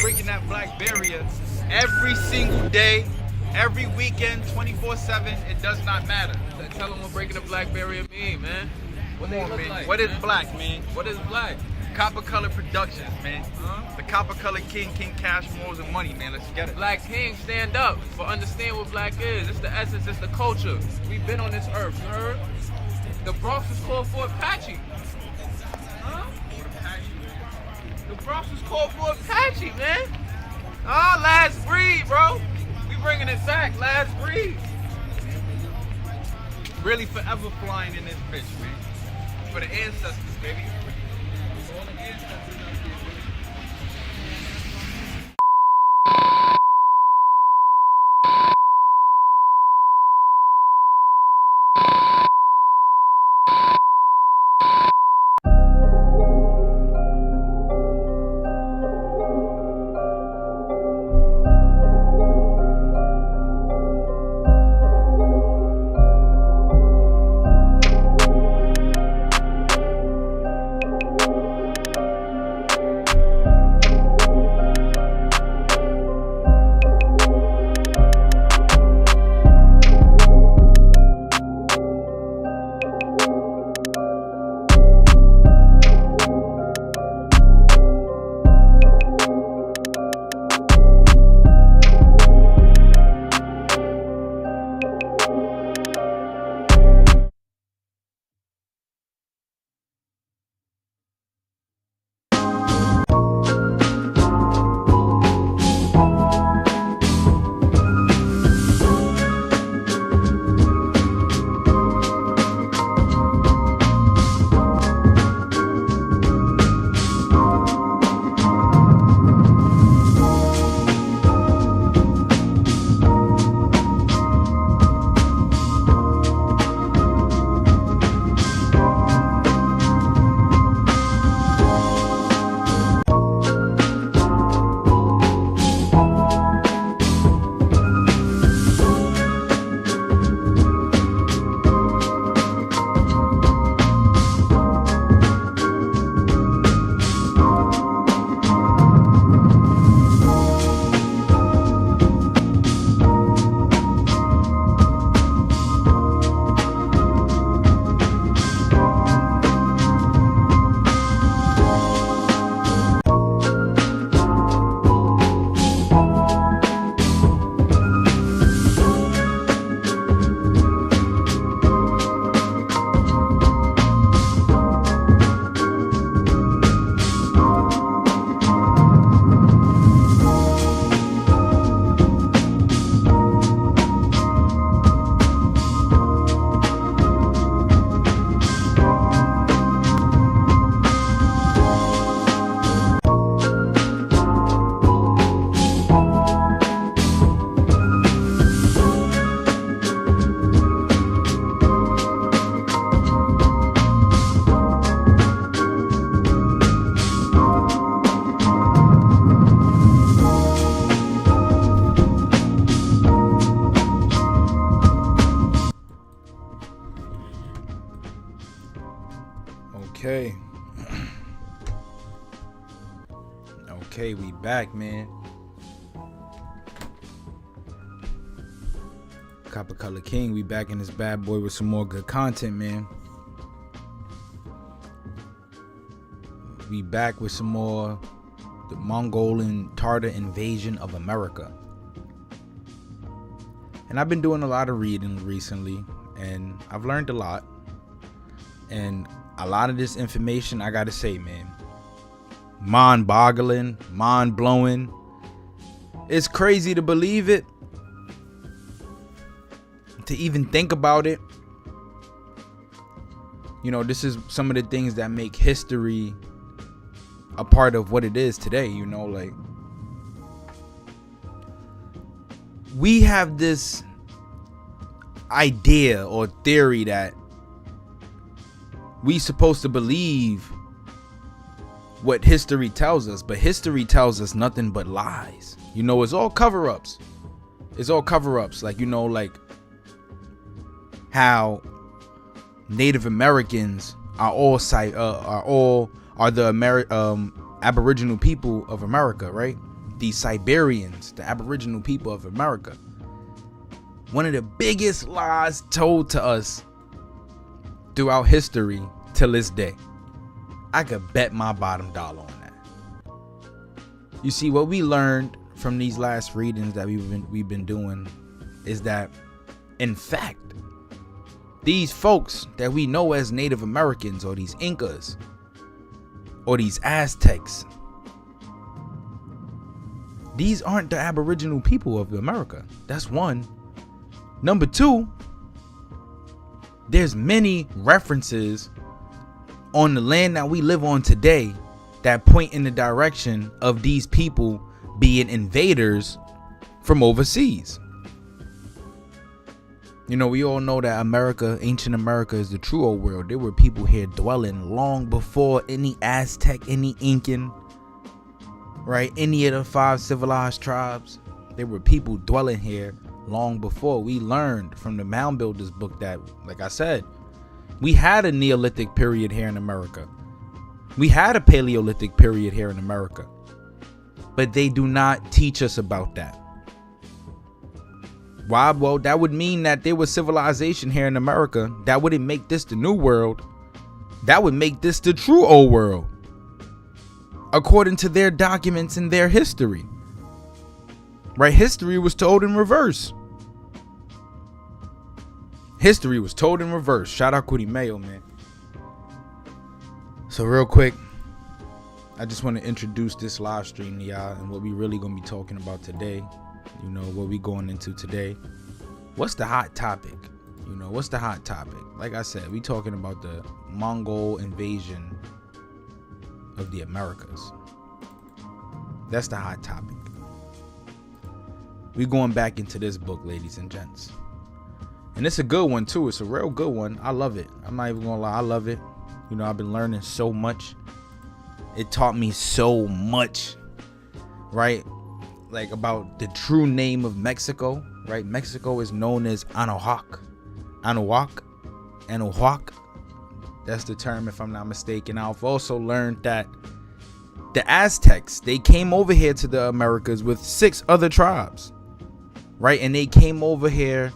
breaking that black barrier every single day, every weekend, 24/7. It does not matter. Tell them what breaking the black barrier mean, man. What they look like? What is black, man? What is black? Copper Color Productions, man. The Copper Color King, Cash, Morals, and Money, man. Let's get it. Black King, stand up for understand what black is. It's the essence, it's the culture. We've been on this earth, you heard? The Bronx was called for Apache. Huh? The Bronx was called for Apache, man. Oh, last breed, bro. We bringing it back, last breed. Really forever flying in this bitch, man. For the ancestors, baby. For all the ancestors out there, baby. Okay, we back, man. Copper Color King, we back in this bad boy with some more good content, man. We back with some more the Mongol and Tarter invasion of America. And I've been doing a lot of reading recently, and I've learned a lot. And a lot of this information, I gotta say, man, mind-boggling, mind-blowing. It's crazy to believe it, to even think about it. You know, this is some of the things that make history a part of what it is today. You know, like, we have this idea or theory that we supposed to believe what history tells us, but history tells us nothing but lies. You know, it's all cover-ups. It's all cover-ups. Like, you know, like how Native Americans are all the Aboriginal people of America, right? these Siberians, the Aboriginal people of America. One of the biggest lies told to us throughout history till this day. I could bet my bottom dollar on that. You see, what we learned from these last readings that we've been doing is that, in fact, these folks that we know as Native Americans, or these Incas, or these Aztecs, these aren't the Aboriginal people of America. That's one. Number two, there's many references on the land that we live on today that point in the direction of these people being invaders from overseas. You know, we all know that America, ancient America, is the true old world. There were people here dwelling long before any Aztec, any Incan, right? Any of the 5 civilized tribes. There were people dwelling here long before. We learned from the Mound Builders book that, like I said, we had a Neolithic period here in America. We had a Paleolithic period here in America. But they do not teach us about that. Why? Well, that would mean that there was civilization here in America. That wouldn't make this the new world. That would make this the true old world, according to their documents and their history. Right? History was told in reverse. History was told in reverse. Shout out Kuti Mayo, man. So real quick, I just want to introduce this live stream to y'all and what we really gonna be talking about today. You know, what we going into today. What's the hot topic? You know, what's the hot topic? Like I said, we talking about the Mongol invasion of the Americas. That's the hot topic. We going back into this book, ladies and gents. And it's a good one too. It's a real good one. I love it. I'm not even gonna lie, I love it. You know, I've been learning so much. It taught me so much, right? Like about the true name of Mexico, right? Mexico is known as Anahuac. Anahuac. That's the term, if I'm not mistaken. I've also learned that the Aztecs, they came over here to the Americas with 6 other tribes, right? And they came over here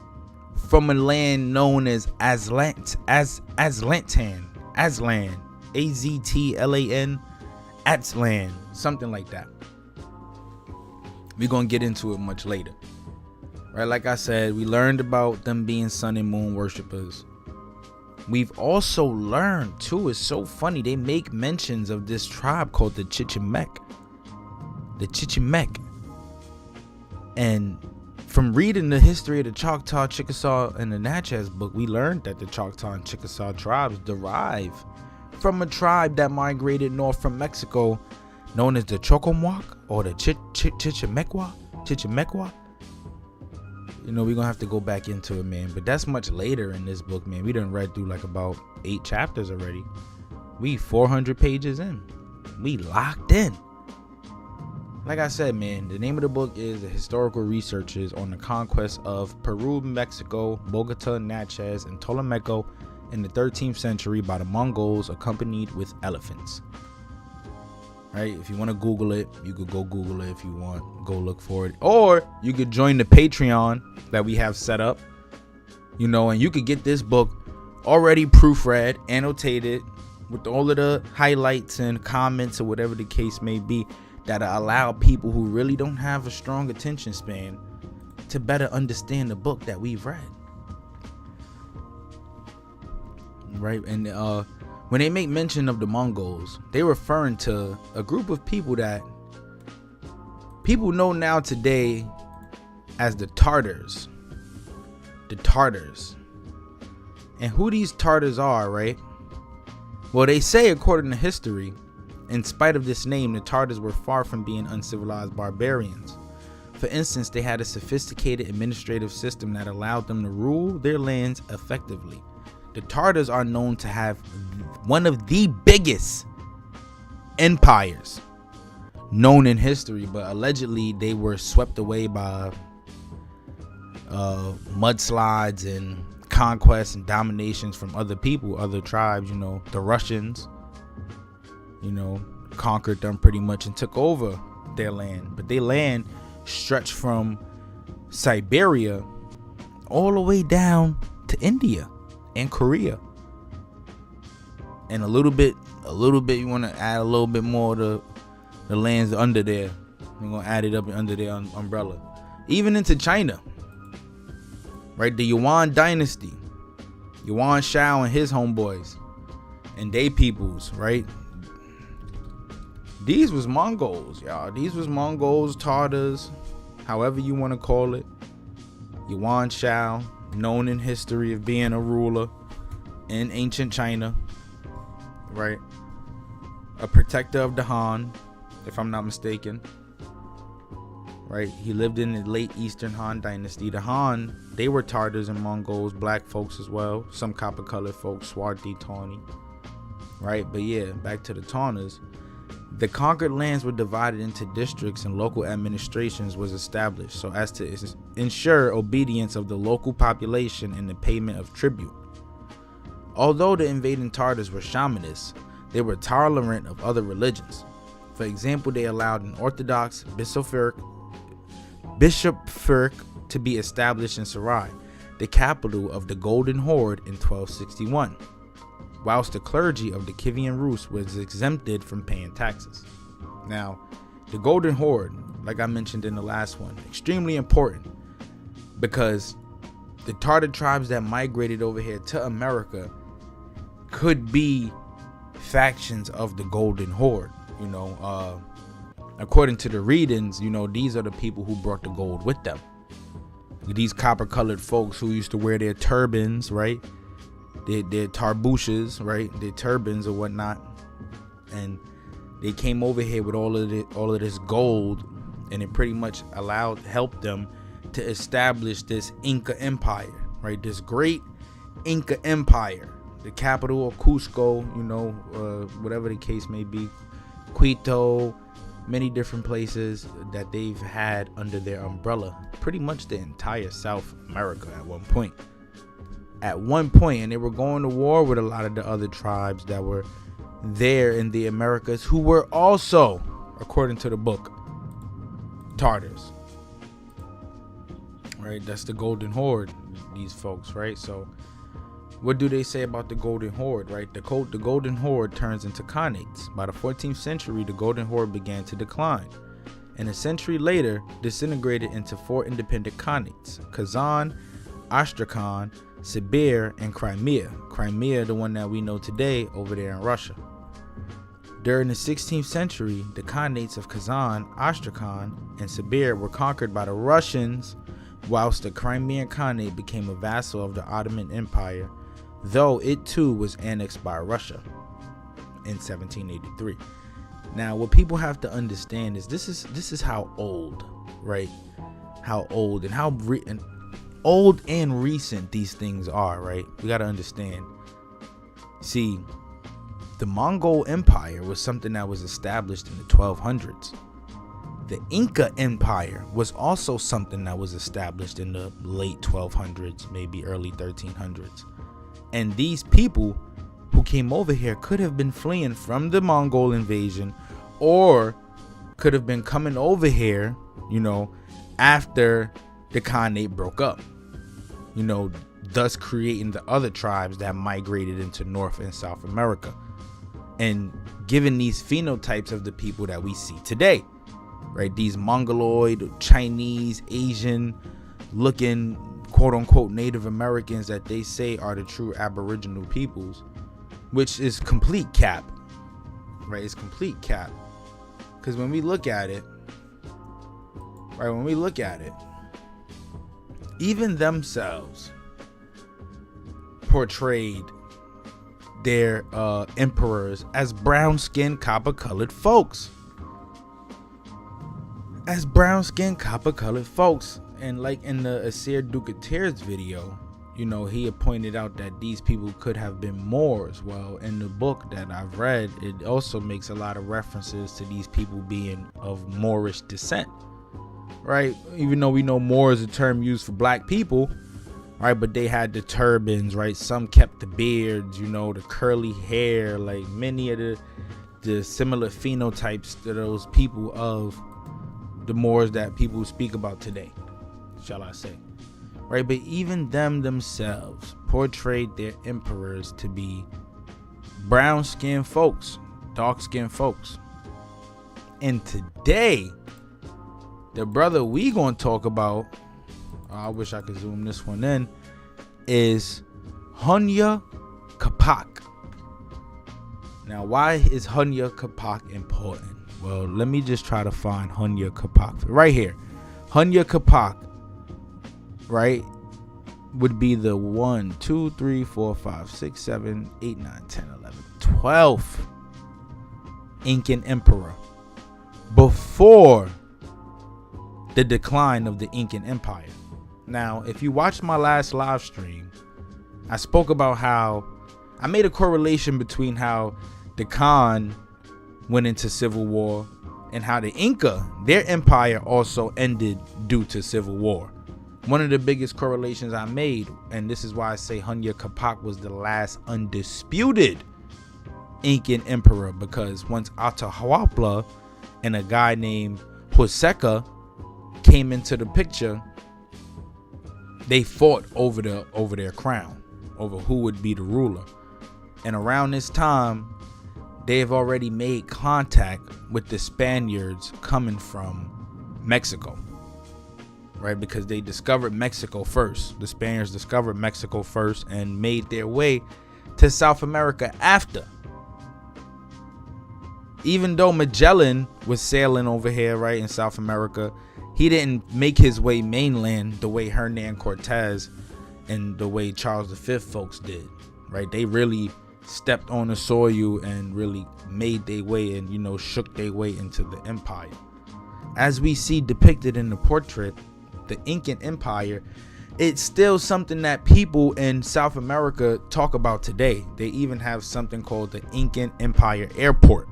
from a land known as Aztlan, Aztlan, Aztlan, something like that. We're going to get into it much later. Right, like I said, we learned about them being sun and moon worshipers. We've also learned, too, it's so funny, they make mentions of this tribe called the Chichimeck. The Chichimeck. And from reading the history of the Choctaw, Chickasaw, and the Natchez book, we learned that the Choctaw and Chickasaw tribes derive from a tribe that migrated north from Mexico, known as the Chocomoc or the Chichimequa. You know, we're gonna have to go back into it, man. But that's much later in this book, man. We done read through like about 8 chapters already. We 400 pages in. We locked in. Like I said, man, the name of the book is The Historical Researches on the Conquest of Peru, Mexico, Bogota, Natchez, and Tolomeco in the 13th century by the Mongols accompanied with elephants. Right? If you want to Google it, you could go Google it if you want. Go look for it. Or you could join the Patreon that we have set up. You know, and you could get this book already proofread, annotated, with all of the highlights and comments or whatever the case may be, that allow people who really don't have a strong attention span to better understand the book that we've read. Right? And when they make mention of the Mongols, they're referring to a group of people that people know now today as the Tartars. The Tartars. And who these Tartars are, right? Well, they say, according to history, in spite of this name, the Tartars were far from being uncivilized barbarians. For instance, they had a sophisticated administrative system that allowed them to rule their lands effectively. The Tartars are known to have one of the biggest empires known in history, but allegedly they were swept away by mudslides and conquests and dominations from other people, other tribes. You know, the Russians, you know, conquered them pretty much and took over their land, but their land stretched from Siberia all the way down to India and Korea. And a little bit, you want to add a little bit more to the lands under there. We're going to add it up under their umbrella. Even into China. Right? The Yuan dynasty. Yuan Shao and his homeboys. And they peoples, right? These was Mongols, y'all. These was Mongols, Tartars, however you want to call it. Yuan Shao, known in history of being a ruler in ancient China, right? A protector of the Han, if I'm not mistaken, right? He lived in the late Eastern Han dynasty. The Han, they were Tartars and Mongols, black folks as well, some copper-colored folks, Swarthy, Tawny, right? But yeah, back to the Tartars. The conquered lands were divided into districts and local administrations was established so as to ensure obedience of the local population and the payment of tribute. Although the invading Tartars were shamanists, they were tolerant of other religions. For example, they allowed an Orthodox bishopric to be established in Sarai, the capital of the Golden Horde, in 1261. Whilst the clergy of the Kievan Rus was exempted from paying taxes. Now, the Golden Horde, like I mentioned in the last one, extremely important because the Tartar tribes that migrated over here to America could be factions of the Golden Horde. You know, according to the readings, you know, these are the people who brought the gold with them. These copper-colored folks who used to wear their turbans, right? Their tarbushes, right? Their turbans or whatnot, and they came over here with all of this gold, and it pretty much helped them to establish this Inca Empire, right? This great Inca Empire, the capital of Cusco, you know, whatever the case may be, Quito, many different places that they've had under their umbrella, pretty much the entire South America at one point. And they were going to war with a lot of the other tribes that were there in the Americas, who were also, according to the book, Tartars. Right? That's the Golden Horde, these folks, right? So what do they say about the Golden Horde, right? The Golden Horde turns into Khanates. By the 14th century, the Golden Horde began to decline, and a century later disintegrated into 4 independent Khanates: Kazan, Astrakhan, Sibir, and Crimea. Crimea, the one that we know today over there in Russia. During the 16th century, the Khanates of Kazan, Astrakhan, and Sibir were conquered by the Russians, whilst the Crimean Khanate became a vassal of the Ottoman Empire, though it too was annexed by Russia in 1783. Now, what people have to understand is this is how old, right? How old and how old and recent these things are, right? We got to understand. See, the Mongol Empire was something that was established in the 1200s. The Inca Empire was also something that was established in the late 1200s, maybe early 1300s. And these people who came over here could have been fleeing from the Mongol invasion, or could have been coming over here, you know, after the Khanate broke up, you know, thus creating the other tribes that migrated into North and South America, and giving these phenotypes of the people that we see today, right? These Mongoloid, Chinese, Asian looking quote unquote Native Americans that they say are the true Aboriginal peoples, which is complete cap, right? It's complete cap. Because when we look at it, even themselves portrayed their emperors as brown-skinned, copper-colored folks. And like in the Asir Dukatir's video, you know, he had pointed out that these people could have been Moors. Well, in the book that I've read, it also makes a lot of references to these people being of Moorish descent, right? Even though we know Moor is a term used for black people, right? But they had the turbans, right? Some kept the beards, you know, the curly hair, like many of the similar phenotypes to those people of the Moors that people speak about today, shall I say. Right, but even them themselves portrayed their emperors to be brown-skinned folks, dark-skinned folks. And today, the brother we gonna talk about, I wish I could zoom this one in, is Huayna Capac. Now, why is Huayna Capac important? Well, let me just try to find Huayna Capac right here. Huayna Capac, right, would be the 1, 2, 3, 4, 5, 6, 7, 8, 9, 10, 11, 12th Incan emperor before the decline of the Incan Empire. Now, if you watched my last live stream, I spoke about how I made a correlation between how the Khan went into civil war and how the Inca, their empire, also ended due to civil war. One of the biggest correlations I made, and this is why I say Huayna Capac was the last undisputed Incan emperor, because once Atahualpa and a guy named Huayna came into the picture, they fought over their crown, over who would be the ruler. And around this time, they have already made contact with the Spaniards coming from Mexico, right? Because they discovered Mexico first. The Spaniards discovered Mexico first and made their way to South America after. Even though Magellan was sailing over here, right, in South America, he didn't make his way mainland the way Hernan Cortez and the way Charles V folks did, right? They really stepped on the soil and really made their way and, you know, shook their way into the empire. As we see depicted in the portrait, the Incan Empire, it's still something that people in South America talk about today. They even have something called the Incan Empire Airport.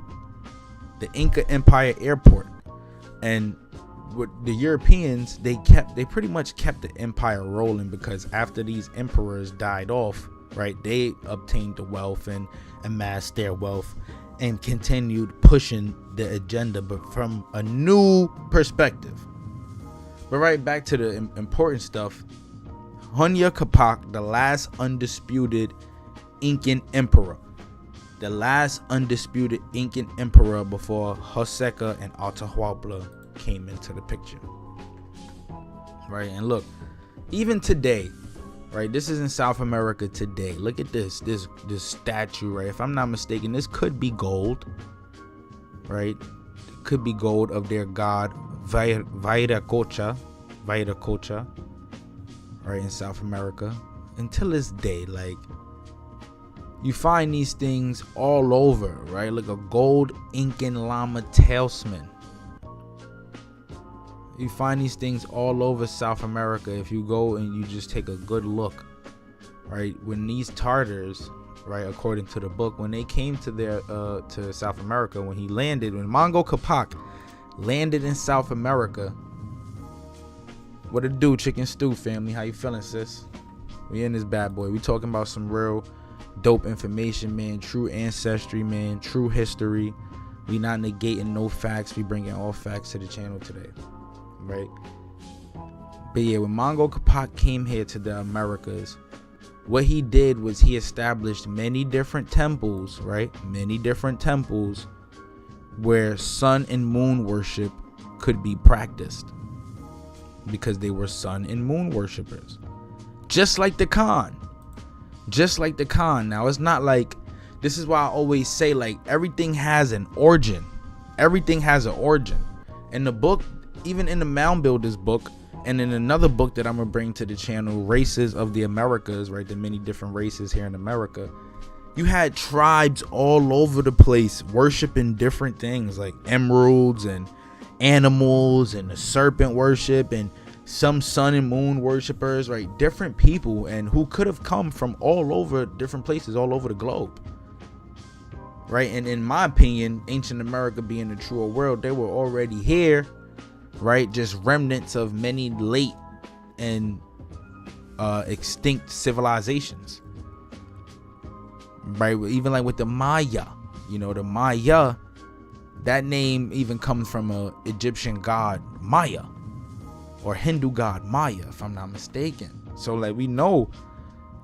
The Inca Empire Airport. And with the Europeans, they pretty much kept the empire rolling, because after these emperors died off, right, they obtained the wealth and amassed their wealth and continued pushing the agenda, but from a new perspective. But right back to the important stuff, Huayna Capac, the last undisputed Incan emperor, the last undisputed Incan emperor before Huayna and Atahualpa came into the picture, right? And look, even today, right, this is in South America today. Look at this statue, right? If I'm not mistaken, this could be gold, right? It could be gold of their god Viracocha, right, in South America. Until this day, like, you find these things all over, right? Like a gold Incan llama talisman. You find these things all over South America if you go and you just take a good look, right? When these Tartars, right, according to the book, when they came to to South America, when Mongol Capac landed in South America, what it do, chicken stew family? How you feeling, sis? We in this bad boy. We talking about some real dope information, man. True ancestry, man. True history. We not negating no facts. We bringing all facts to the channel today, right? But yeah, when Mongol Capac came here to the Americas, what he did was he established many different temples, right? Many different temples where sun and moon worship could be practiced, because they were sun and moon worshipers, just like the Khan. Now, it's not like, this is why I always say, like, everything has an origin. In the book, even in the Mound Builders book, and in another book that I'm gonna bring to the channel, Races of the Americas, right, the many different races here in America, you had tribes all over the place worshiping different things, like emeralds and animals and the serpent worship, and some sun and moon worshipers, right? Different people, and who could have come from all over different places all over the globe, right? And in my opinion, ancient America being the truer world, they were already here, right? Just remnants of many late and extinct civilizations, right? Even like with the Maya, you know, the Maya, That name even comes from a Egyptian god Maya, or Hindu god Maya, if I'm not mistaken. So like we know,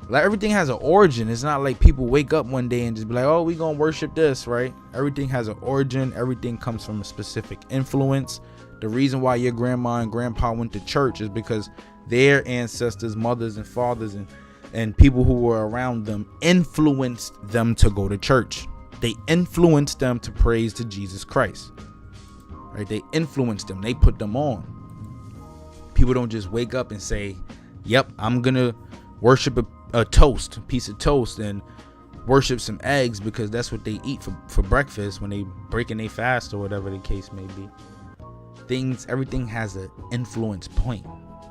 like everything has an origin. It's not like people wake up one day and just be like, oh, we gonna worship this, right? Everything has an origin. Everything comes from a specific influence. The reason why your grandma and grandpa went to church is because their ancestors, mothers and fathers and people who were around them influenced them to go to church. They influenced them to praise to Jesus Christ, right? They influenced them. They put them on. People don't just wake up and say, yep, I'm gonna worship a piece of toast and worship some eggs because that's what they eat for breakfast when they breaking their fast or whatever the case may be. Everything has an influence point.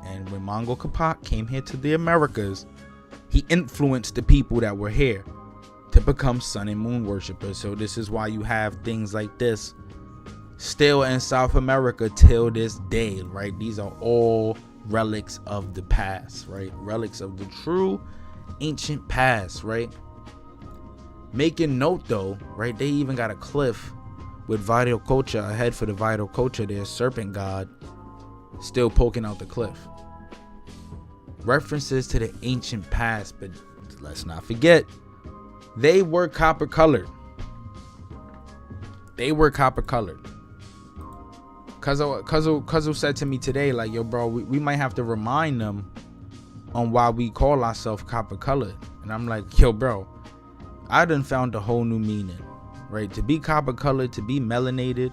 And when Mongol Capac came here to the Americas, he influenced the people that were here to become sun and moon worshipers. So this is why you have things like this still in South America till this day, right? These are all relics of the past, right? Relics of the true ancient past, right? Making note though, right? They even got a cliff with vital culture ahead for the vital culture. Their serpent god still poking out the cliff. References to the ancient past, but let's not forget, they were copper colored. Cuzzo said to me today, like, yo, bro, we might have to remind them on why we call ourselves copper colored. And I'm like, yo, bro, I done found a whole new meaning, right? To be copper colored, to be melanated,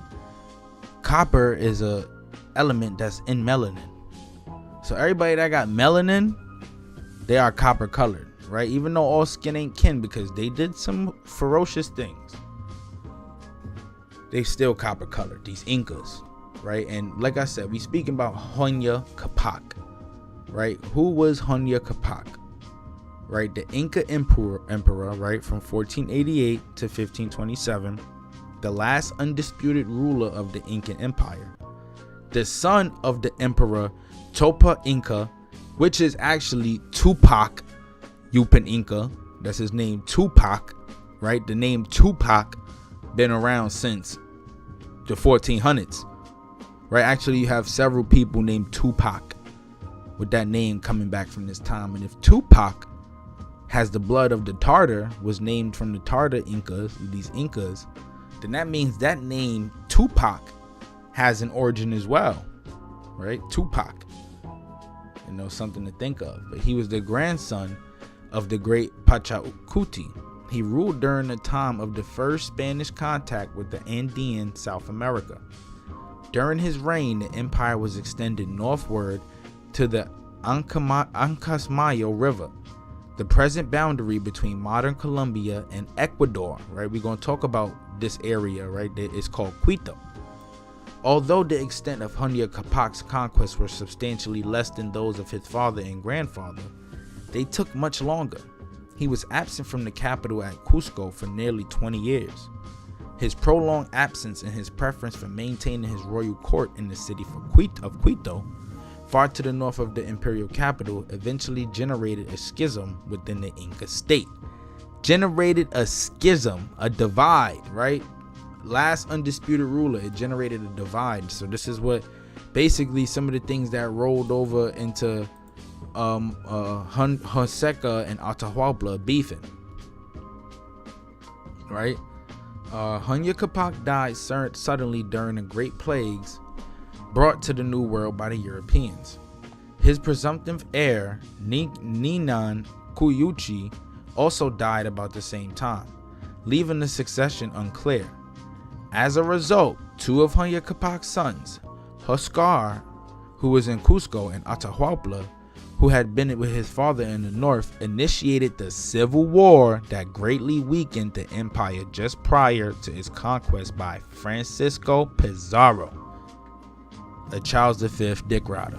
copper is a element that's in melanin. So everybody that got melanin, they are copper colored. Right, even though all skin ain't kin, because they did some ferocious things, they still copper colored, these Incas, right? And like I said, we speaking about Huayna Capac, right? Who was Huayna Capac? Right, the Inca emperor, right, from 1488 to 1527, the last undisputed ruler of the Incan Empire, the son of the emperor Topa Inca, which is actually Tupac Yupan Inca. That's his name, Tupac, right? The name Tupac been around since the 1400s, right? Actually, you have several people named Tupac with that name coming back from this time. And if Tupac has the blood of the Tarter, was named from the Tarter Incas, these Incas, then that means that name Tupac has an origin as well, right? Tupac, you know, something to think of. But he was the grandson of the great Pachacuti. He ruled during the time of the first Spanish contact with the Andean South America. During his reign, the empire was extended northward to the Ancasmayo River, the present boundary between modern Colombia and Ecuador, right? We're going to talk about this area, right? It's called Quito. Although the extent of Huayna Capac's conquests were substantially less than those of his father and grandfather, they took much longer. He was absent from the capital at Cusco for nearly 20 years. His prolonged absence and his preference for maintaining his royal court in the city of Quito, far to the north of the imperial capital, eventually generated a schism within the Inca state. Generated a schism, a divide, right? Last undisputed ruler, it generated a divide. So this is what basically some of the things that rolled over into Honseca and Atahualpa beefing, right? Huayna Capac died suddenly during the Great Plagues brought to the New World by the Europeans. His presumptive heir, Ninan Kuyuchi, also died about the same time, leaving the succession unclear. As a result, two of Huayna Capac's sons, Huascar, who was in Cusco, and Atahualpa, who had been with his father in the north, initiated the civil war that greatly weakened the empire just prior to its conquest by Francisco Pizarro, a Charles V dick rider.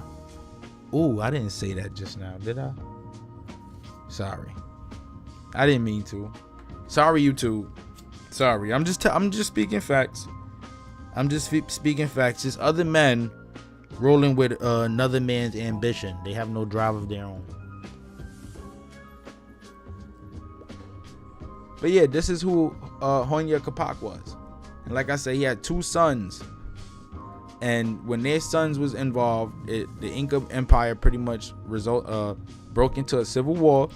Ooh, I didn't say that just now, did I? Sorry, I didn't mean to. Sorry, YouTube. Sorry, I'm just speaking facts. I'm just speaking facts. Just other men rolling with another man's ambition. They have no drive of their own. But yeah, this is who Huayna Capac was. Like I said, he had 2 sons. And when their sons was involved, the Inca Empire pretty much broke into a civil war,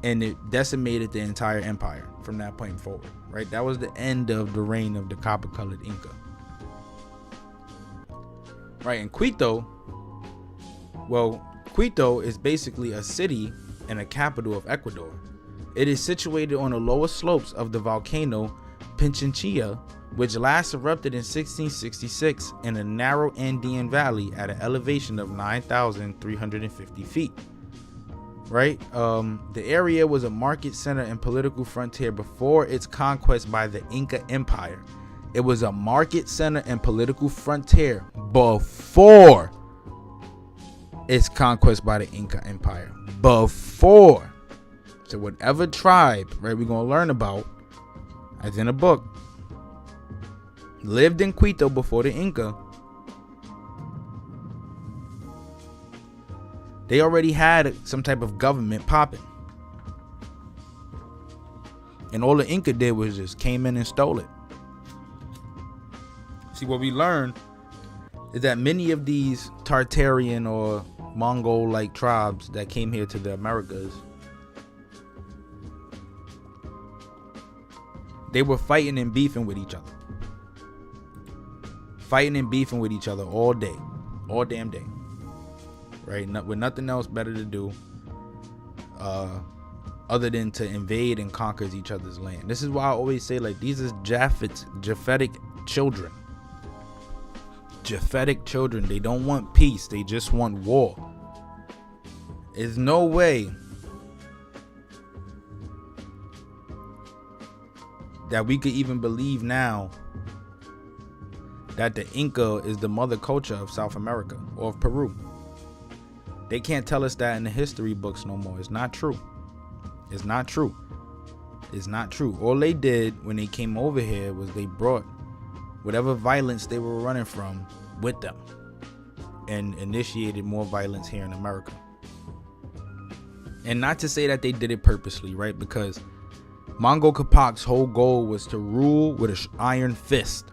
and it decimated the entire empire from that point forward. Right, that was the end of the reign of the copper-colored Inca. Right, and Quito is basically a city and a capital of Ecuador. It is situated on the lower slopes of the volcano Pichincha, which last erupted in 1666 in a narrow Andean valley at an elevation of 9,350 feet. Right? The area was a market center and political frontier before its conquest by the Inca Empire. It was a market center and political frontier before its conquest by the Inca Empire. Before. So whatever tribe, right, we're going to learn about, as in a book, lived in Quito before the Inca, they already had some type of government popping. And all the Inca did was just came in and stole it. See, what we learned is that many of these Tartarian or Mongol-like tribes that came here to the Americas, they were fighting and beefing with each other. Fighting and beefing with each other all day. All damn day. Right? With nothing else better to do other than to invade and conquer each other's land. This is why I always say, like, these are Japhetic children. Japhetic children. They don't want peace. They just want war. There's no way that we could even believe now that the Inca is the mother culture of South America or of Peru. They can't tell us that in the history books no more. It's not true. It's not true. It's not true. All they did when they came over here was they brought whatever violence they were running from with them and initiated more violence here in America. And not to say that they did it purposely, right? Because Mongol Capac's whole goal was to rule with an iron fist,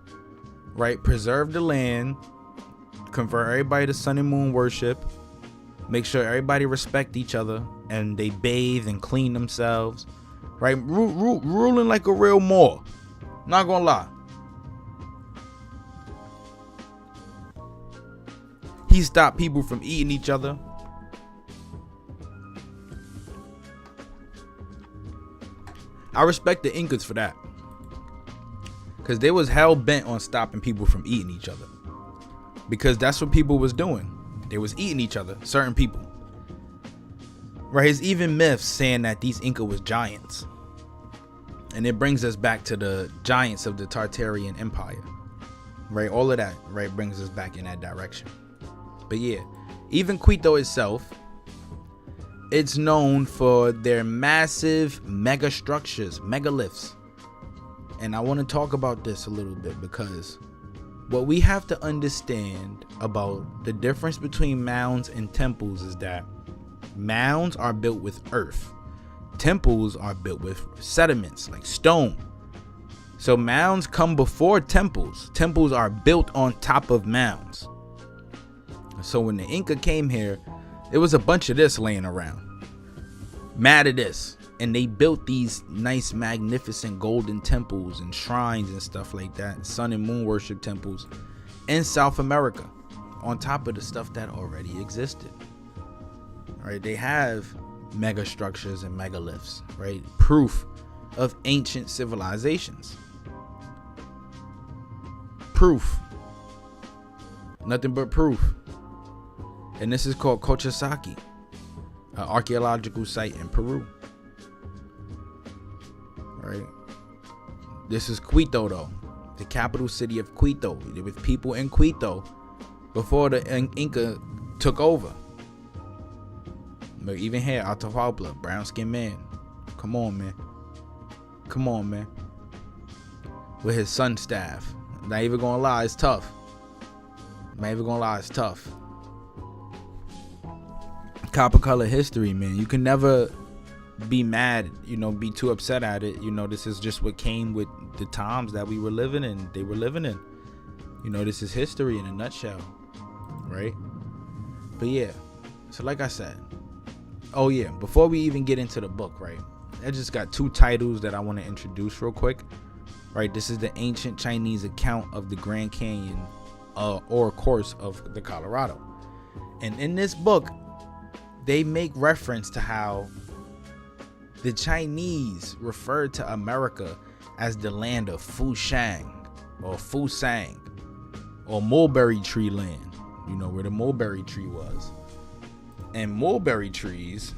right? Preserve the land, convert everybody to sun and moon worship, make sure everybody respect each other and they bathe and clean themselves, right? Ruling like a real Moor. Not gonna lie. He stopped people from eating each other. I respect the Incas for that, because they was hell bent on stopping people from eating each other, because that's what people was doing. They was eating each other, certain people. Right? There's even myths saying that these Inca was giants, and it brings us back to the giants of the Tartarian Empire. Right? All of that, right, brings us back in that direction. But yeah, even Quito itself, it's known for their massive mega structures, megaliths. And I want to talk about this a little bit, because what we have to understand about the difference between mounds and temples is that mounds are built with earth. Temples are built with sediments like stone. So mounds come before temples. Temples are built on top of mounds. So when the Inca came here, there was a bunch of this laying around. Mad at this. And they built these nice, magnificent golden temples and shrines and stuff like that. Sun and moon worship temples in South America, on top of the stuff that already existed. All right, they have mega structures and megaliths, right? Proof of ancient civilizations. Proof. Nothing but proof. And this is called Cochasaki, an archaeological site in Peru. Right? This is Quito, though, the capital city of Quito. There was people in Quito before the Inca took over. But even here, Atahualpa, brown skinned man. Come on, man. Come on, man. With his sun staff. Not even gonna lie, it's tough. Not even gonna lie, it's tough. Copper color history, man. You can never be mad, be too upset at it. This is just what came with the times that we were living in, they were living in. You know, this is history in a nutshell, right? But yeah, so like I said, oh yeah, before we even get into the book, right, I just got 2 titles that I want to introduce real quick, right? This is the ancient Chinese account of the Grand Canyon or course of the Colorado. And in this book, they make reference to how the Chinese referred to America as the land of Fusang or Fusang or mulberry tree land, you know, where the mulberry tree was. And mulberry trees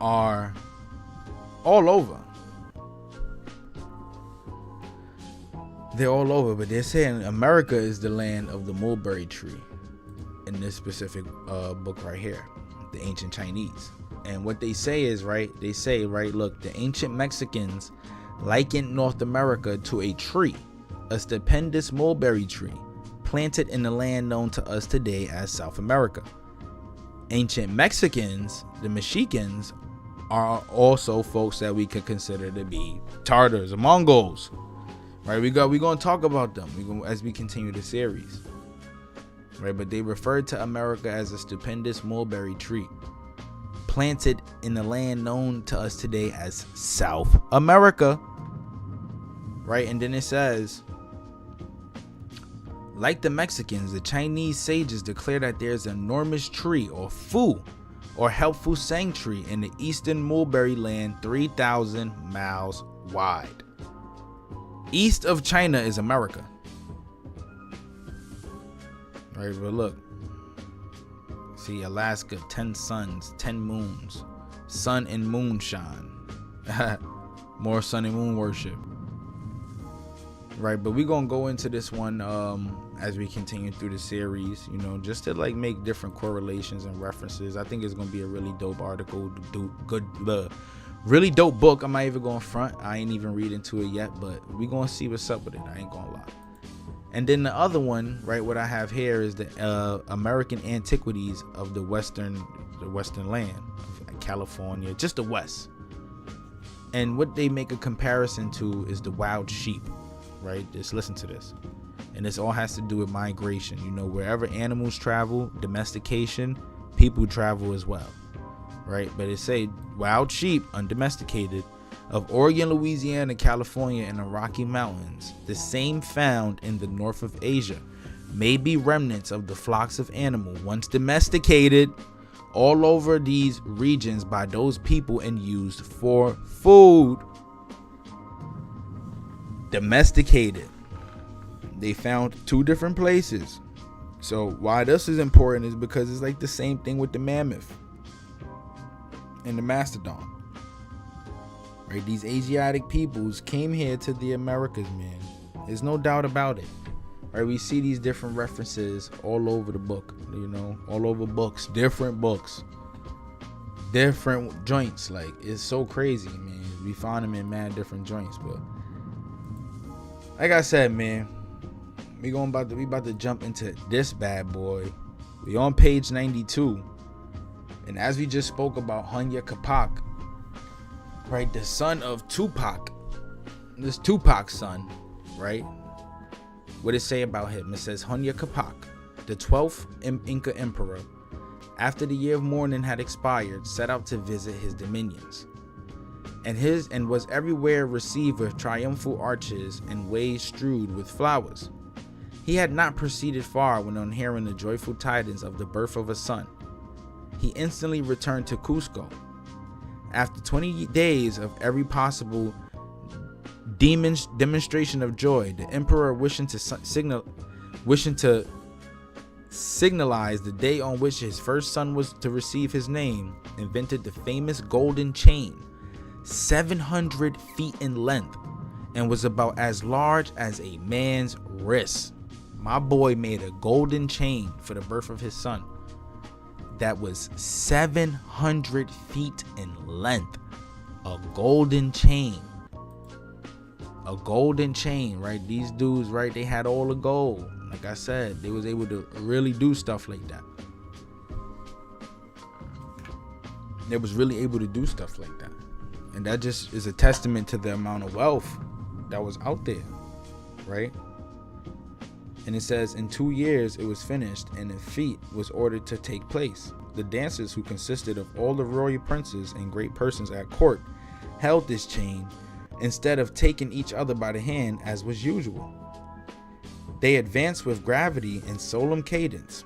are all over. They're all over, but they're saying America is the land of the mulberry tree in this specific book right here, the ancient Chinese. And what they say is, right, they say, right, look, the ancient Mexicans likened North America to a tree, a stupendous mulberry tree planted in the land known to us today as South America. Ancient Mexicans, the Mexicans, are also folks that we could consider to be Tarters or Mongols. Right, we're gonna talk about them as we continue the series. Right, but they referred to America as a stupendous mulberry tree planted in the land known to us today as South America. Right, and then it says, like the Mexicans, the Chinese sages declare that there's an enormous tree or fu or helpful sang tree in the eastern mulberry land 3,000 miles wide. East of China is America. Right, but look. See, Alaska, 10 suns, 10 moons. Sun and moon shine. More sun and moon worship. Right, but we're going to go into this one as we continue through the series, you know, just to like make different correlations and references. I think it's going to be a really dope article, really dope book. I'm not even going front. I ain't even read into it yet, but we gonna see what's up with it. I ain't gonna lie. And then the other one, right, what I have here is the American Antiquities of the Western land, California, just the West. And what they make a comparison to is the wild sheep, right? Just listen to this. And this all has to do with migration. You know, wherever animals travel, domestication, people travel as well. Right, but it say wild sheep, undomesticated, of Oregon, Louisiana, California, and the Rocky Mountains, the same found in the north of Asia, may be remnants of the flocks of animal once domesticated all over these regions by those people and used for food. Domesticated. They found 2 different places. So why this is important is because it's like the same thing with the mammoth and the mastodon. Right, these Asiatic peoples came here to the Americas, man. There's no doubt about it. Right, we see these different references all over the book, you know, all over books, different joints. Like, it's so crazy, man. We find them in mad different joints, but like I said, man, we about to jump into this bad boy. We on page 92. And as we just spoke about Huayna Capac, right, the son of Tupac, this Tupac's son, right? What it say about him? It says Huayna Capac, the 12th Inca emperor, after the year of mourning had expired, set out to visit his dominions, and was everywhere received with triumphal arches and ways strewed with flowers. He had not proceeded far when, on hearing the joyful tidings of the birth of a son, he instantly returned to Cusco. After 20 days of every possible demonstration of joy, the emperor, wishing to signalize the day on which his first son was to receive his name, invented the famous golden chain, 700 feet in length, and was about as large as a man's wrist. My boy made a golden chain for the birth of his son that was 700 feet in length. A golden chain, right? These dudes, right, they had all the gold. Like I said, they was able to really do stuff like that. They was really able to do stuff like that. And that just is a testament to the amount of wealth that was out there, right? And it says, in 2 years it was finished, and a feat was ordered to take place. The dancers, who consisted of all the royal princes and great persons at court, held this chain instead of taking each other by the hand as was usual. They advanced with gravity and solemn cadence,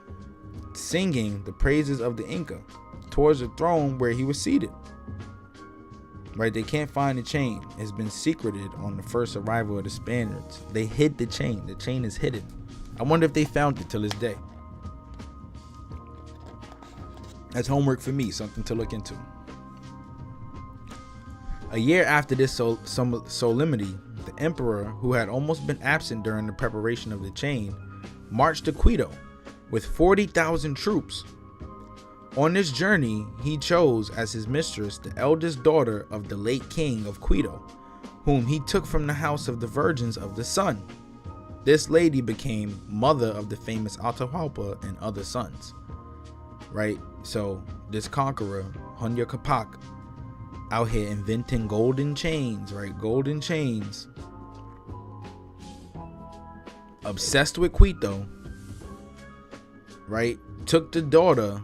singing the praises of the Inca towards the throne where he was seated. Right, they can't find the chain. It's been secreted on the first arrival of the Spaniards. They hid the chain. The chain is hidden. I wonder if they found it till this day. That's homework for me, something to look into. A year after this solemnity, the emperor, who had almost been absent during the preparation of the chain, marched to Quito with 40,000 troops. On this journey, he chose as his mistress the eldest daughter of the late king of Quito, whom he took from the house of the Virgins of the Sun. This lady became mother of the famous Atahualpa and other sons. Right? So this conqueror, Huayna Capac, out here inventing golden chains, right? Golden chains. Obsessed with Quito, right? Took the daughter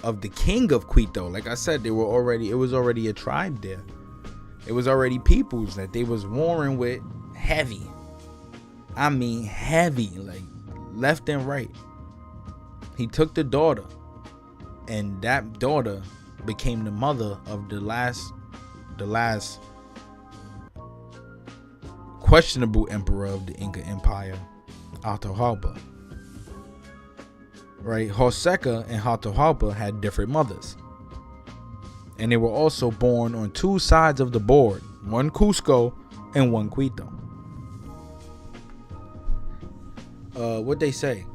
of the king of Quito. Like I said, it was already a tribe there. It was already peoples that they was warring with heavy. I mean heavy, like left and right. He took the daughter, and that daughter became the mother of the last questionable emperor of the Inca Empire, Atahualpa. Right, Joseca and Atahualpa had different mothers, and they were also born on two sides of the board, one Cusco and one Quito. What they say,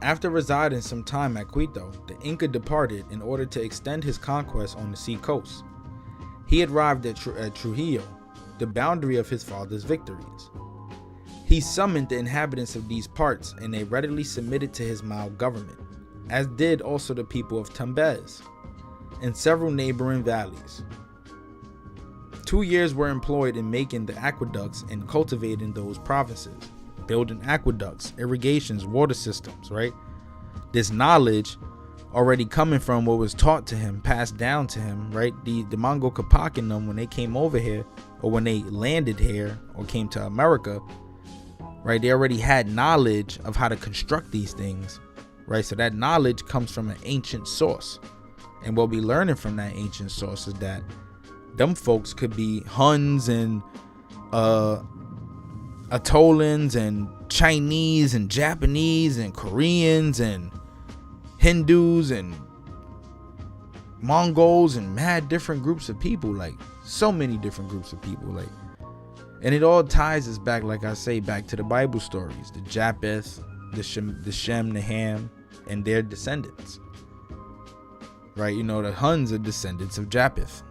after residing some time at Quito, the Inca departed in order to extend his conquest on the sea coast. He arrived at Trujillo, the boundary of his father's victories. He summoned the inhabitants of these parts, and they readily submitted to his mild government, as did also the people of Tumbes and several neighboring valleys. 2 years were employed in making the aqueducts and cultivating those provinces, building aqueducts, irrigations, water systems, right? This knowledge already coming from what was taught to him, passed down to him, right? The Mongol Capac and them, when they came over here, or when they landed here or came to America, right, they already had knowledge of how to construct these things, right? So that knowledge comes from an ancient source. And what we learning from that ancient source is that them folks could be Huns and Atolans and Chinese and Japanese and Koreans and Hindus and Mongols and mad different groups of people, like so many different groups of people, like, and it all ties us back, like I say, back to the Bible stories, the Japheth, the Shem, the Ham, and their descendants, right? You know, the Huns are descendants of Japheth,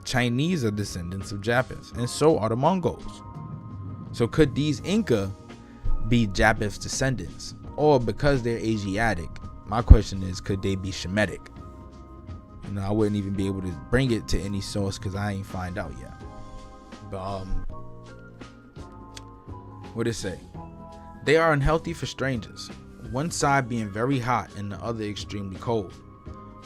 Chinese are descendants of Japheth, and so are the Mongols. So could these Inca be Japheth's descendants, or because they're Asiatic? My question is, could they be Shemitic? You know, I wouldn't even be able to bring it to any source because I ain't find out yet. But what it say? They are unhealthy for strangers, one side being very hot and the other extremely cold.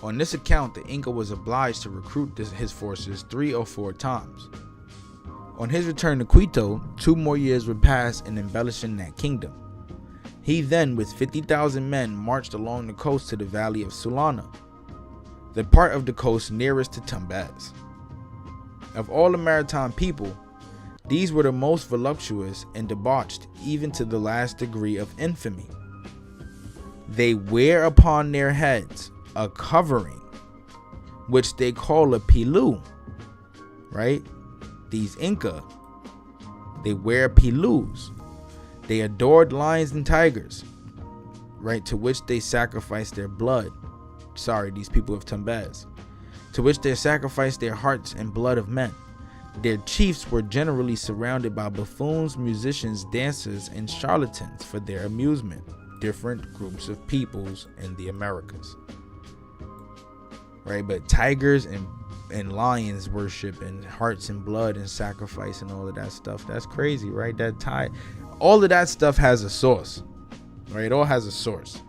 On this account, the Inca was obliged to recruit his forces 3 or 4 times. On his return to Quito, 2 more years would pass in embellishing that kingdom. He then, with 50,000 men, marched along the coast to the valley of Sulana, the part of the coast nearest to Tumbes. Of all the maritime people, these were the most voluptuous and debauched, even to the last degree of infamy. They wear upon their heads a covering, which they call a pilu, right? These Inca, they wear pilus. They adored lions and tigers, right, to which they sacrificed their blood. Sorry, these people of Tumbes, to which they sacrificed their hearts and blood of men. Their chiefs were generally surrounded by buffoons, musicians, dancers, and charlatans for their amusement. Different groups of peoples in the Americas, right? But tigers and and lions worship and hearts and blood and sacrifice and all of that stuff. That's crazy, right? That tie, all of that stuff has a source, right? It all has a source.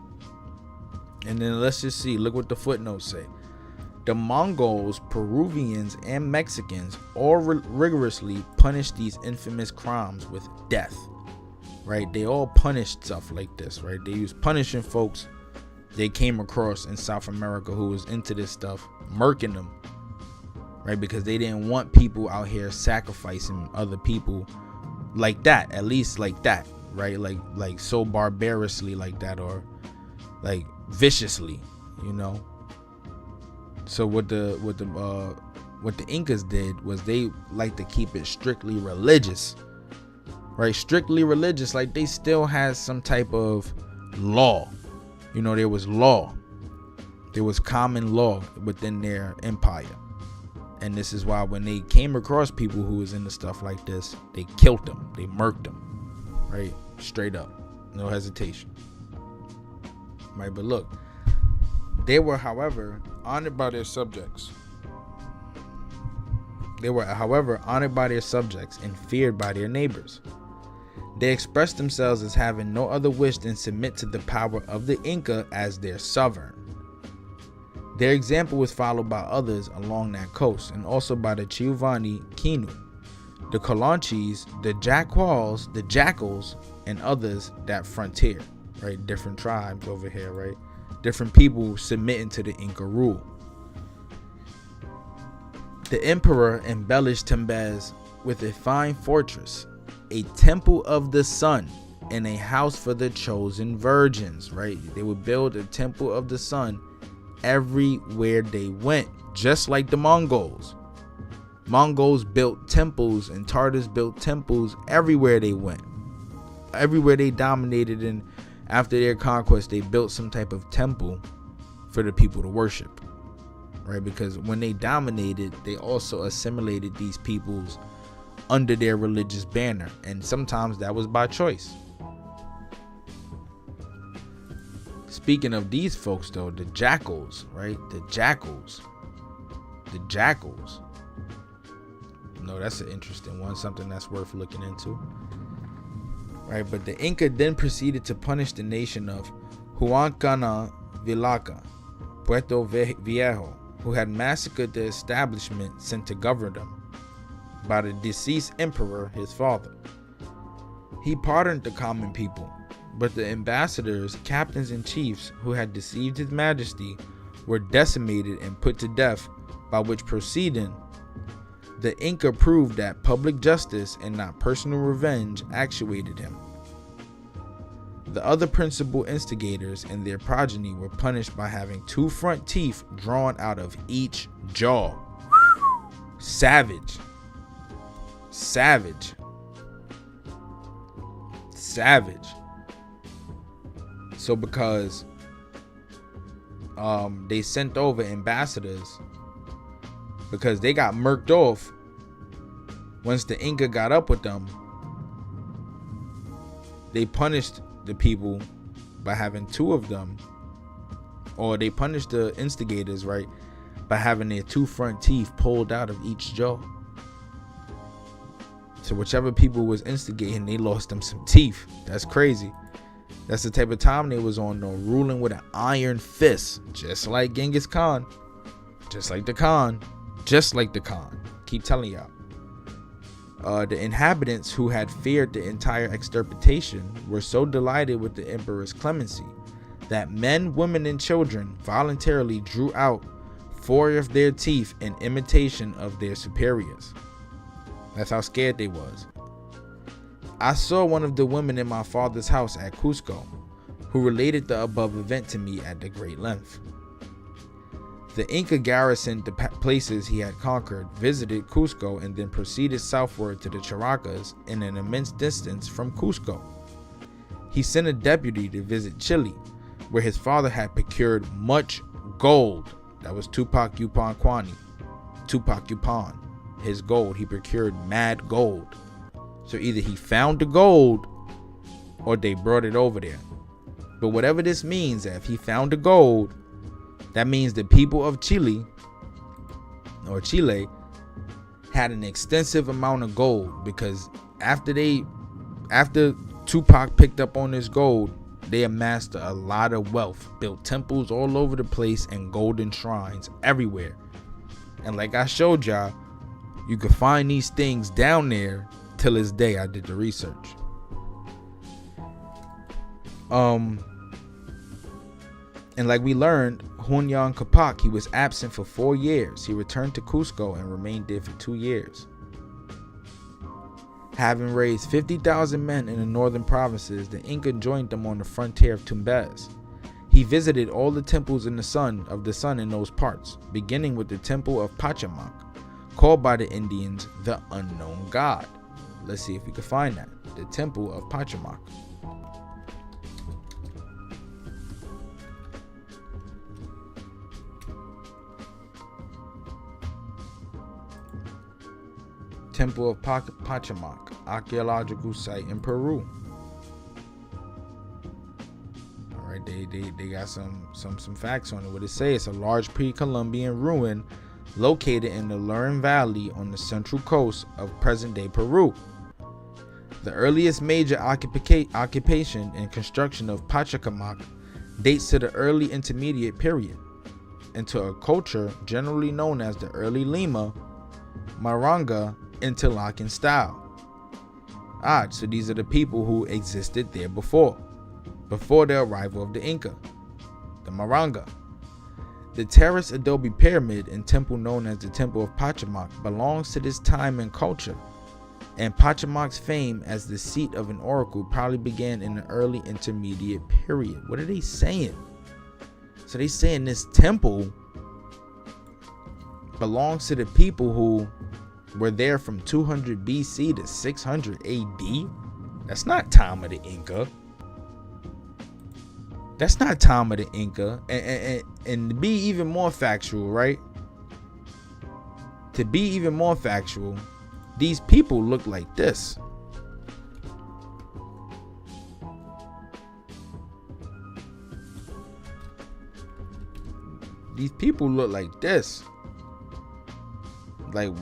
And then let's just see, look what the footnotes say. The Mongols, Peruvians, and Mexicans all rigorously punished these infamous crimes with death, right? They all punished stuff like this, right? They used punishing folks they came across in South America who was into this stuff, murking them, right? Because they didn't want people out here sacrificing other people like that, at least like that, right? Like so barbarously like that, or like viciously, you know. So what the Incas did was they like to keep it strictly religious, right? Strictly religious, like they still had some type of law. You know, there was law. There was common law within their empire. And this is why when they came across people who was into stuff like this, they killed them. They murked them, right? Straight up. No hesitation. Right, but look. They were, however, honored by their subjects. They were, however, honored by their subjects and feared by their neighbors. They expressed themselves as having no other wish than submit to the power of the Inca as their sovereign. Their example was followed by others along that coast, and also by the Chiuvani Kinu, the Comanches, the Jackals, the Jackals, and others that frontier, right? Different tribes over here, right? Different people submitting to the Inca rule. The emperor embellished Tumbes with a fine fortress, a temple of the sun, and a house for the chosen virgins, right? They would build a temple of the sun everywhere they went, just like the Mongols. Mongols built temples and Tartars built temples everywhere they went. Everywhere they dominated, and after their conquest, they built some type of temple for the people to worship, right? Because when they dominated, they also assimilated these peoples under their religious banner, and sometimes that was by choice. Speaking of these folks, though, the Jackals, right? The Jackals. No, that's an interesting one, something that's worth looking into. Right, but the Inca then proceeded to punish the nation of Huayna Vilaca, Puerto Viejo, who had massacred the establishment sent to govern them by the deceased emperor, his father. He pardoned the common people, but the ambassadors, captains, and chiefs who had deceived his majesty were decimated and put to death, by which proceeding the Inca proved that public justice and not personal revenge actuated him. The other principal instigators and their progeny were punished by having 2 front teeth drawn out of each jaw. Savage. So because they sent over ambassadors, because they got murked off once the Inca got up with them, they punished the people by having 2 of them, or they punished the instigators, right, by having their 2 front teeth pulled out of each jaw. So whichever people was instigating, they lost them some teeth. That's crazy. That's the type of time they was on, though, ruling with an iron fist, just like Genghis Khan, just like the Khan. Keep telling y'all. The inhabitants, who had feared the entire extirpation, were so delighted with the emperor's clemency that men, women, and children voluntarily drew out 4 of their teeth in imitation of their superiors. That's how scared they was. I saw one of the women in my father's house at Cusco, who related the above event to me at the great length. The Inca garrisoned the places he had conquered, visited Cusco, and then proceeded southward to the Characas in an immense distance from Cusco. He sent a deputy to visit Chile, where his father had procured much gold. That was Tupac Yupan, his gold. He procured mad gold. So either he found the gold or they brought it over there. But whatever this means, if he found the gold, that means the people of Chile, or Chile, had an extensive amount of gold, because after Tupac picked up on this gold, they amassed a lot of wealth, built temples all over the place and golden shrines everywhere. And like I showed y'all, you can find these things down there till this day. I did the research. And like we learned, Huayna Capac, he was absent for 4 years. He returned to Cusco and remained there for 2 years. Having raised 50,000 men in the northern provinces, the Inca joined them on the frontier of Tumbes. He visited all the temples in the sun in those parts, beginning with the temple of Pachamac, called by the Indians the unknown god. Let's see if we can find that. The temple of Pachamac. Temple of Pachamac, archaeological site in Peru. All right, they got some facts on it. What it say? It's a large pre-Columbian ruin located in the Lurin Valley on the central coast of present-day Peru. The earliest major occupation and construction of Pachacamac dates to the early intermediate period, into a culture generally known as the early Lima, Maranga, interlocking style. So these are the people who existed there before the arrival of the Inca, the Maranga. The terraced adobe pyramid and temple known as the Temple of Pachamac belongs to this time and culture, and Pachamac's fame as the seat of an oracle probably began in the early intermediate period. What are they saying? So they saying this temple belongs to the people who were there from 200 BC to 600 AD. That's not time of the Inca. That's not time of the Inca. And to be even more factual, right? To be even more factual, these people look like this. These people look like this. Like,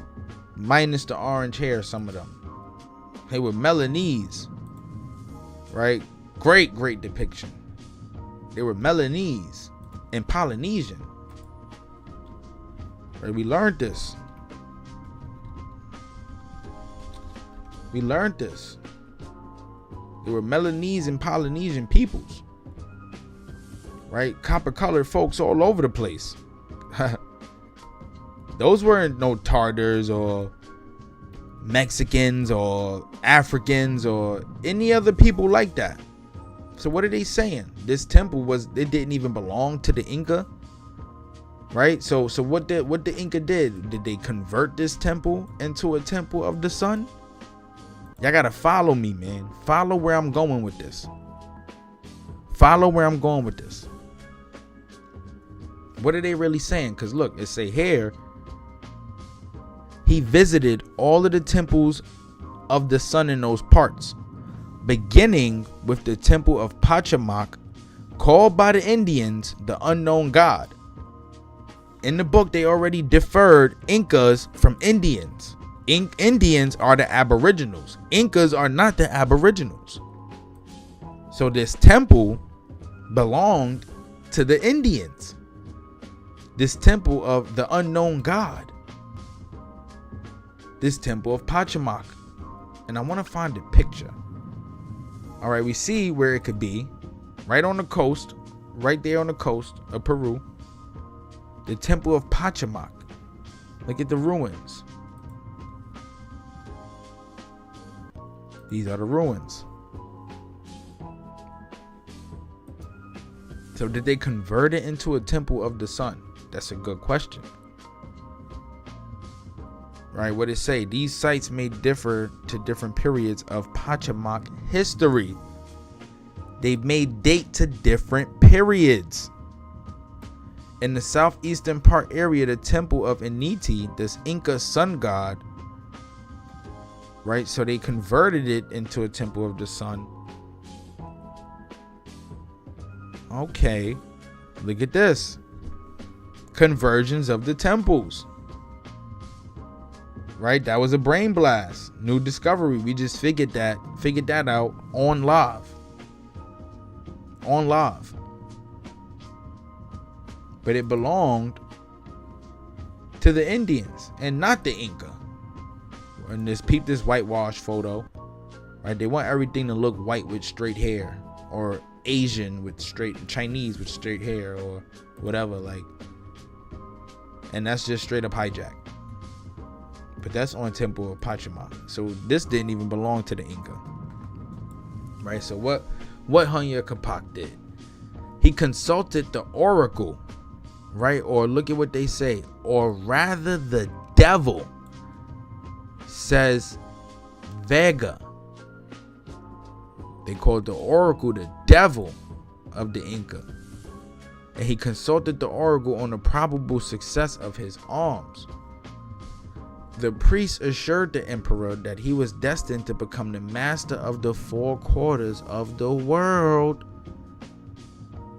minus the orange hair, some of them. They were Melanese, right? Great depiction. They were Melanese and Polynesian. Right? We learned this. They were Melanese and Polynesian peoples, right? Copper colored folks all over the place. Those weren't no Tartars or Mexicans or Africans or any other people like that. So what are they saying? This temple it didn't even belong to the Inca, right? So what the Inca did they convert this temple into a temple of the sun? Y'all gotta follow me, man. Follow where I'm going with this. What are they really saying? Because look, it say here, he visited all of the temples of the sun in those parts, beginning with the temple of Pachamac, called by the Indians the unknown god. In the book, they already deferred Incas from Indians. Indians are the aboriginals. Incas are not the aboriginals. So this temple belonged to the Indians. This temple of the unknown god. This temple of Pachamac. And I want to find a picture. All right, we see where it could be. Right on the coast. Right there on the coast of Peru. The temple of Pachamac. Look at the ruins. These are the ruins. So did they convert it into a temple of the sun? That's a good question. Right, what it say? These sites may differ to different periods of Pachamac history. They may date to different periods. In the southeastern part area, the temple of Initi, this Inca sun god, right? So they converted it into a temple of the sun. Okay, look at this. Conversions of the temples. right? That was a brain blast. New discovery. We just figured that out on live. On live. But it belonged to the Indians and not the Inca. And this whitewash photo, right? They want everything to look white with straight hair, or Asian with straight, Chinese with straight hair, or whatever, like. And that's just straight up hijack. But that's on Temple of Pachamama. So this didn't even belong to the Inca, right? So what Huayna Capac did, he consulted the oracle, right? Or look at what they say, or rather the devil says Vega. They called the oracle the devil of the Inca. And he consulted the oracle on the probable success of his arms. The priest assured the emperor that he was destined to become the master of the 4 quarters of the world.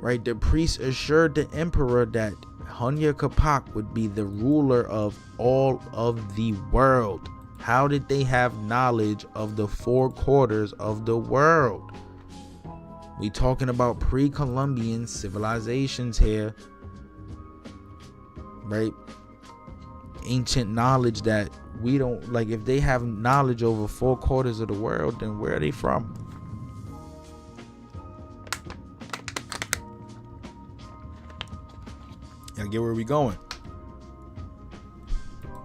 Right? The priest assured the emperor that Huayna Capac would be the ruler of all of the world. How did they have knowledge of the 4 quarters of the world? We talking about pre-Columbian civilizations here, right? Ancient knowledge that we don't, like, if they have knowledge over 4 quarters of the world, then where are they from? Y'all get where we going?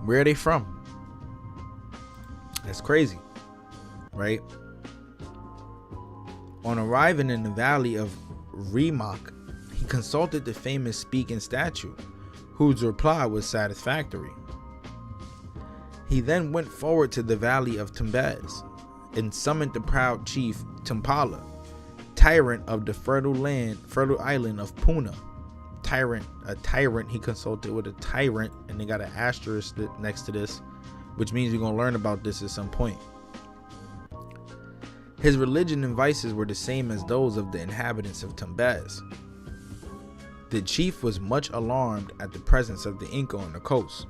Where are they from? That's crazy, right? On arriving in the valley of Rimac, he consulted the famous speaking statue, whose reply was satisfactory. He then went forward to the valley of Tumbes and summoned the proud chief Tumpala, tyrant of the fertile island of Puna. A tyrant, he consulted with a tyrant, and they got an asterisk next to this, which means we're going to learn about this at some point. His religion and vices were the same as those of the inhabitants of Tumbes. The chief was much alarmed at the presence of the Inca on the coast.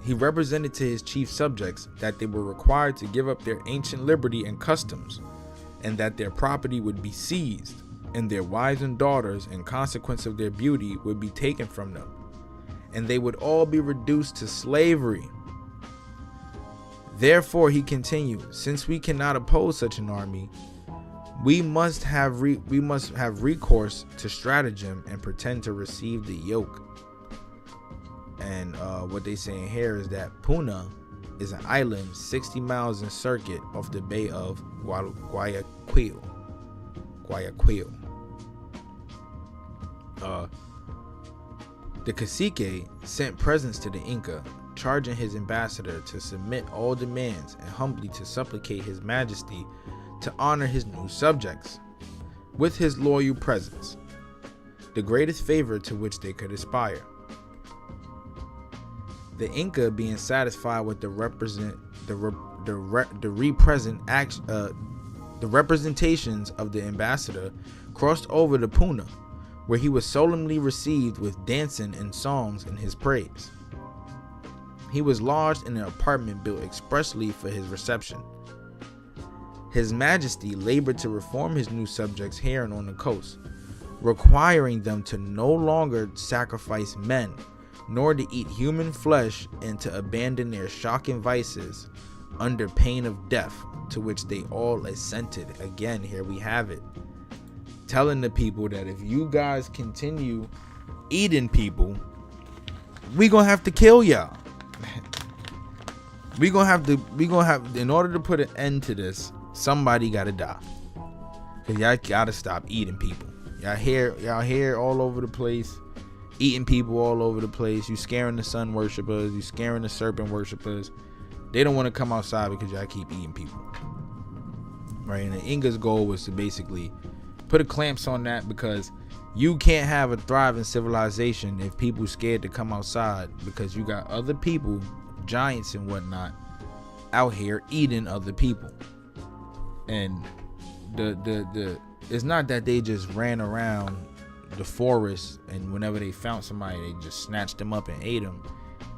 He represented to his chief subjects that they were required to give up their ancient liberty and customs, and that their property would be seized, and their wives and daughters, in consequence of their beauty, would be taken from them, and they would all be reduced to slavery. Therefore, he continued, since we cannot oppose such an army, we must have recourse to stratagem and pretend to receive the yoke. And what they saying here is that Puna is an island 60 miles in circuit off the Bay of Guayaquil. The cacique sent presents to the Inca, charging his ambassador to submit all demands and humbly to supplicate his majesty to honor his new subjects with his loyal presence, the greatest favor to which they could aspire. The Inca, being satisfied with the representations of the ambassador, crossed over to Puna, where he was solemnly received with dancing and songs in his praise. He was lodged in an apartment built expressly for his reception. His Majesty labored to reform his new subjects here and on the coast, requiring them to no longer sacrifice men, nor to eat human flesh, and to abandon their shocking vices under pain of death, to which they all assented. Again, here we have it. Telling the people that if you guys continue eating people, we gonna have to kill y'all. We gonna have, in order to put an end to this, somebody gotta die. Cause y'all gotta stop eating people. Y'all here all over the place, eating people all over the place. You scaring the sun worshipers, you scaring the serpent worshipers. They don't want to come outside because y'all keep eating people. Right? And the Inca's goal was to basically put a clamps on that, because you can't have a thriving civilization if people scared to come outside, because you got other people, giants and whatnot, out here eating other people. And the it's not that they just ran around the forest and whenever they found somebody they just snatched them up and ate them.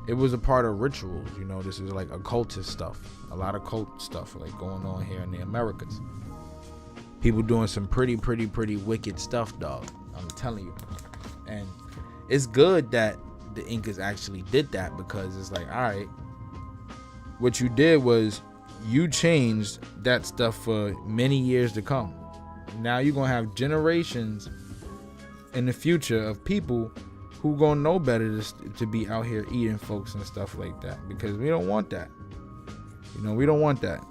It was a part of rituals, you know. This is like occultist stuff, a lot of cult stuff like going on here in the Americas. People doing some pretty wicked stuff, dog. I'm telling you. And it's good that the Incas actually did that, because it's like, all right, what you did was you changed that stuff for many years to come. Now you're gonna have generations in the future of people who gonna know better to be out here eating folks and stuff like that, because we don't want that. You know, we don't want that.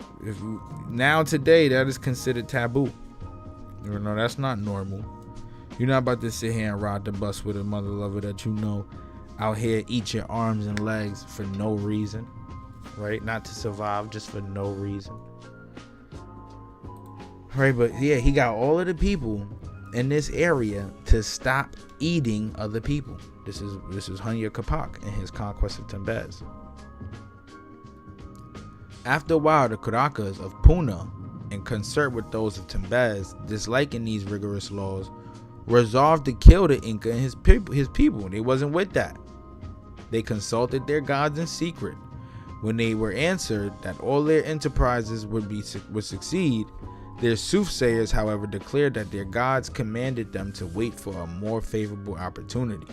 Now today that is considered taboo. You know, that's not normal. You're not about to sit here and ride the bus with a mother lover that you know out here eat your arms and legs for no reason, right? Not to survive, just for no reason, right? But yeah, he got all of the people in this area to stop eating other people. This is Huayna Capac and his conquest of Tumbes. After a while, the Caracas of Puna, in concert with those of Tumbes, disliking these rigorous laws, resolved to kill the Inca and his people. They wasn't with that. They consulted their gods in secret. When they were answered that all their enterprises would succeed, their soothsayers, however, declared that their gods commanded them to wait for a more favorable opportunity.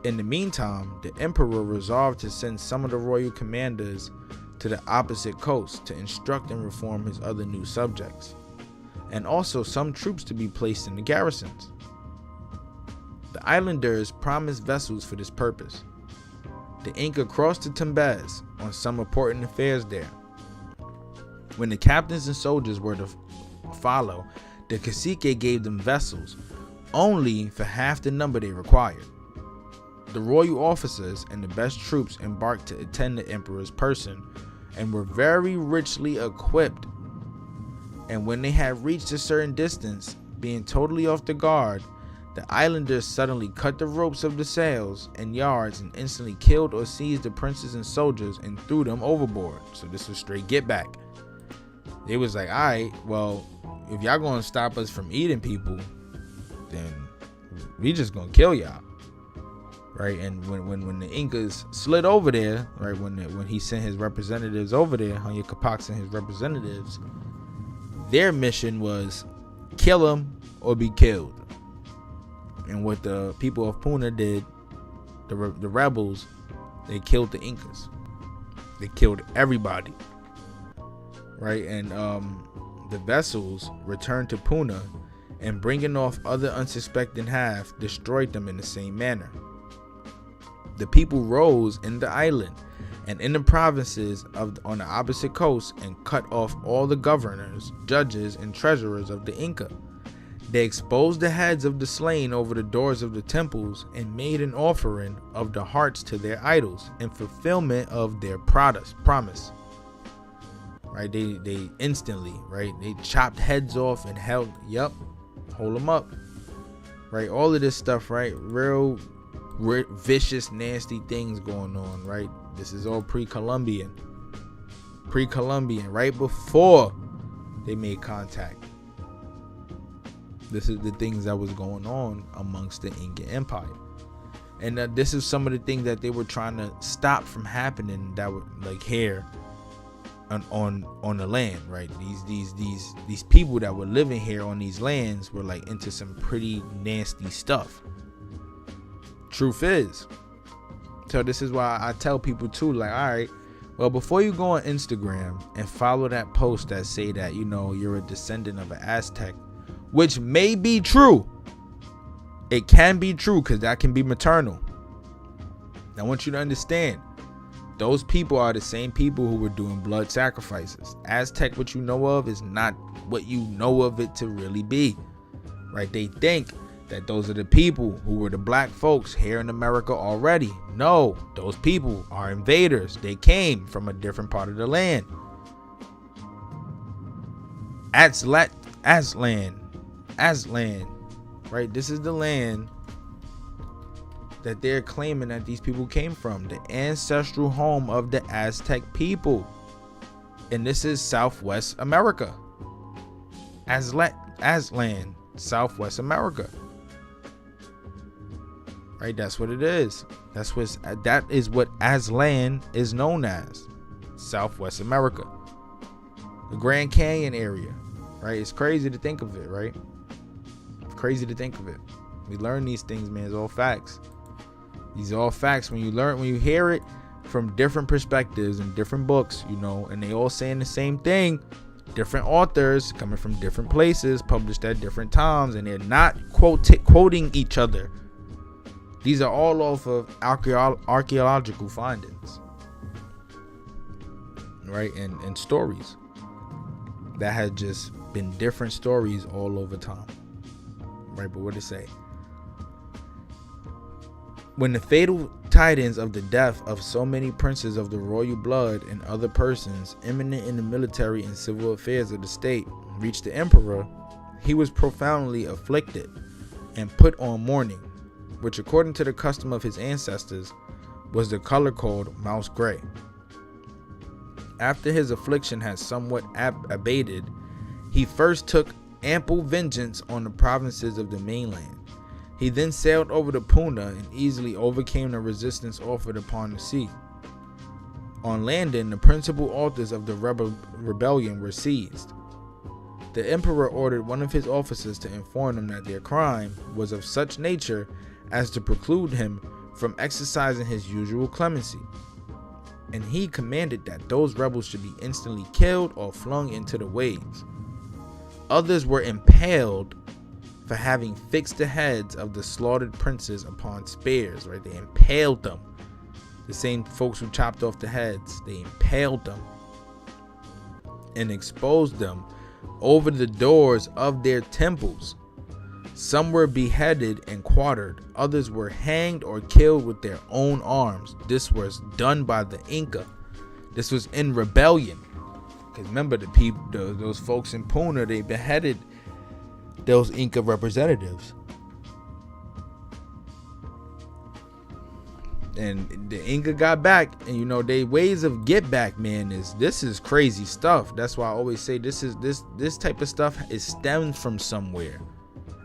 In the meantime, the emperor resolved to send some of the royal commanders to the opposite coast to instruct and reform his other new subjects, and also some troops to be placed in the garrisons. The islanders promised vessels for this purpose. The Inca crossed to Tumbes on some important affairs there. When the captains and soldiers were to follow, the cacique gave them vessels, only for half the number they required. The royal officers and the best troops embarked to attend the emperor's person and were very richly equipped. And when they had reached a certain distance, being totally off the guard, the islanders suddenly cut the ropes of the sails and yards and instantly killed or seized the princes and soldiers and threw them overboard. So this was straight get back. They was like, all right, well, if y'all gonna stop us from eating people, then we just gonna kill y'all, right? And when the Incas slid over there, right, when he sent his representatives over there, Huayna Capac and his representatives, their mission was kill them or be killed. And what the people of Puna did, the rebels, they killed the Incas. They killed everybody, right? And the vessels returned to Puna, and bringing off other unsuspecting half, destroyed them in the same manner. The people rose in the island and in the provinces on the opposite coast and cut off all the governors, judges, and treasurers of the Inca. They exposed the heads of the slain over the doors of the temples and made an offering of the hearts to their idols in fulfillment of their promise. Right? They instantly, right? They chopped heads off and hold them up. Right? All of this stuff, right? Real vicious, nasty things going on, right? This is all pre-Columbian, right before they made contact. This is the things that was going on amongst the Inca Empire, and this is some of the things that they were trying to stop from happening. That were like here on the land, right? These people that were living here on these lands were like into some pretty nasty stuff. Truth is. So this is why I tell people too, like, all right, well, before you go on Instagram and follow that post that say that, you know, you're a descendant of an Aztec, which may be true. It can be true, because that can be maternal. I want you to understand, those people are the same people who were doing blood sacrifices. Aztec, what you know of, is not what you know of it to really be, right? They think that those are the people who were the black folks here in America already. No, those people are invaders. They came from a different part of the land. Aztlan, right? This is the land that they're claiming that these people came from, the ancestral home of the Aztec people. And this is Southwest America. Aztlan, Southwest America. right? That's what it is. That is what Aztlan is known as, Southwest America, the Grand Canyon area, right? It's crazy to think of it, right? It's crazy to think of it. We learn these things, man. It's all facts. These are all facts. When you hear it from different perspectives and different books, you know, and they all saying the same thing, different authors coming from different places, published at different times, and they're not quoting each other. These are all off of archaeological findings, right? And stories that had just been different stories all over time, right? But what it say? When the fatal tidings of the death of so many princes of the royal blood and other persons eminent in the military and civil affairs of the state reached the emperor, he was profoundly afflicted and put on mourning, which according to the custom of his ancestors was the color called mouse gray. After his affliction had somewhat abated, he first took ample vengeance on the provinces of the mainland. He then sailed over to Puna and easily overcame the resistance offered upon the sea. On landing, the principal authors of the rebellion were seized. The emperor ordered one of his officers to inform them that their crime was of such nature as to preclude him from exercising his usual clemency, and he commanded that those rebels should be instantly killed or flung into the waves. Others were impaled for having fixed the heads of the slaughtered princes upon spears, right? They impaled them. The same folks who chopped off the heads, they impaled them and exposed them over the doors of their temples. Some were beheaded and quartered. Others were hanged or killed with their own arms. This was done by the Inca. This was in rebellion. Because remember, those folks in Puna, they beheaded those Inca representatives. And the Inca got back, and you know, they ways of get back, man, this is crazy stuff. That's why I always say this type of stuff is stemmed from somewhere.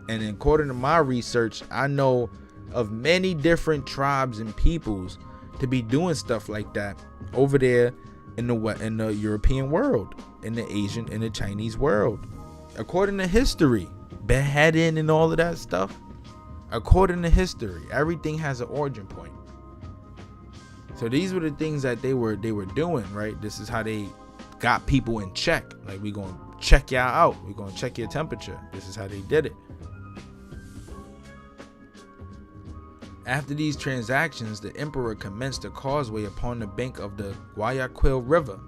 And according to my research, I know of many different tribes and peoples to be doing stuff like that over there in the European world, in the Asian, in the Chinese world. According to history, beheading and all of that stuff. According to history, everything has an origin point. So these were the things that they were doing, right? This is how they got people in check. Like, we gonna check y'all out. We gonna check your temperature. This is how they did it. After these transactions, the emperor commenced a causeway upon the bank of the Guayaquil River,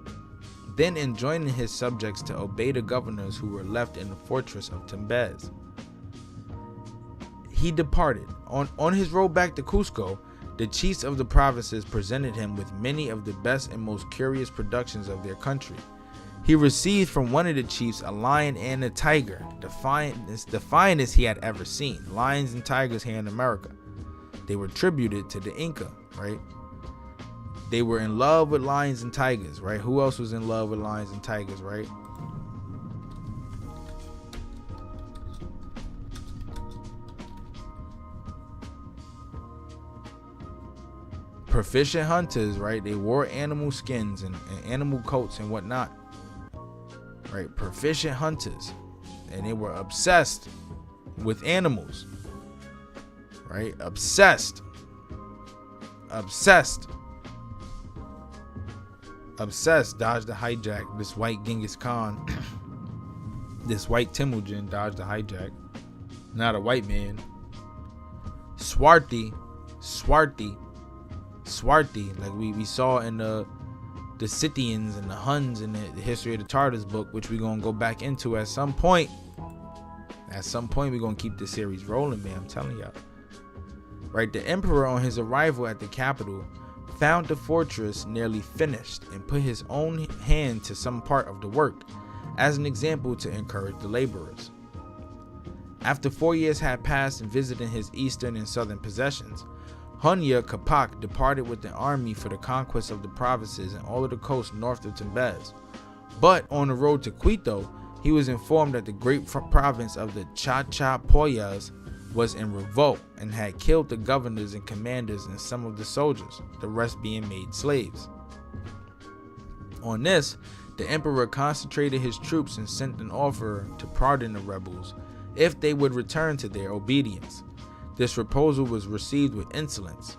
then enjoining his subjects to obey the governors who were left in the fortress of Tumbes. He departed. On his road back to Cusco, the chiefs of the provinces presented him with many of the best and most curious productions of their country. He received from one of the chiefs a lion and a tiger, the finest he had ever seen. Lions and tigers here in America. They were tributed to the Inca, right? They were in love with lions and tigers, right? Who else was in love with lions and tigers, right? Proficient hunters, right? They wore animal skins and animal coats and whatnot, right? Proficient hunters, and they were obsessed with animals, right? Obsessed. Dodged the hijack. This white Genghis Khan, this white Temujin dodged the hijack. Not a white man. Swarthy, like we saw in the Scythians and the Huns in the History of the Tartars book, which we're gonna go back into at some point. At some point, we're gonna keep this series rolling, man. I'm telling y'all. Right, the emperor, on his arrival at the capital, found the fortress nearly finished and put his own hand to some part of the work as an example to encourage the laborers. After 4 years had passed in visiting his eastern and southern possessions, Huayna Capac departed with an army for the conquest of the provinces and all of the coast north of Tumbes. But on the road to Quito, he was informed that the great province of the Chachapoyas was in revolt and had killed the governors and commanders and some of the soldiers, the rest being made slaves. On this, the emperor concentrated his troops and sent an offer to pardon the rebels if they would return to their obedience. This proposal was received with insolence.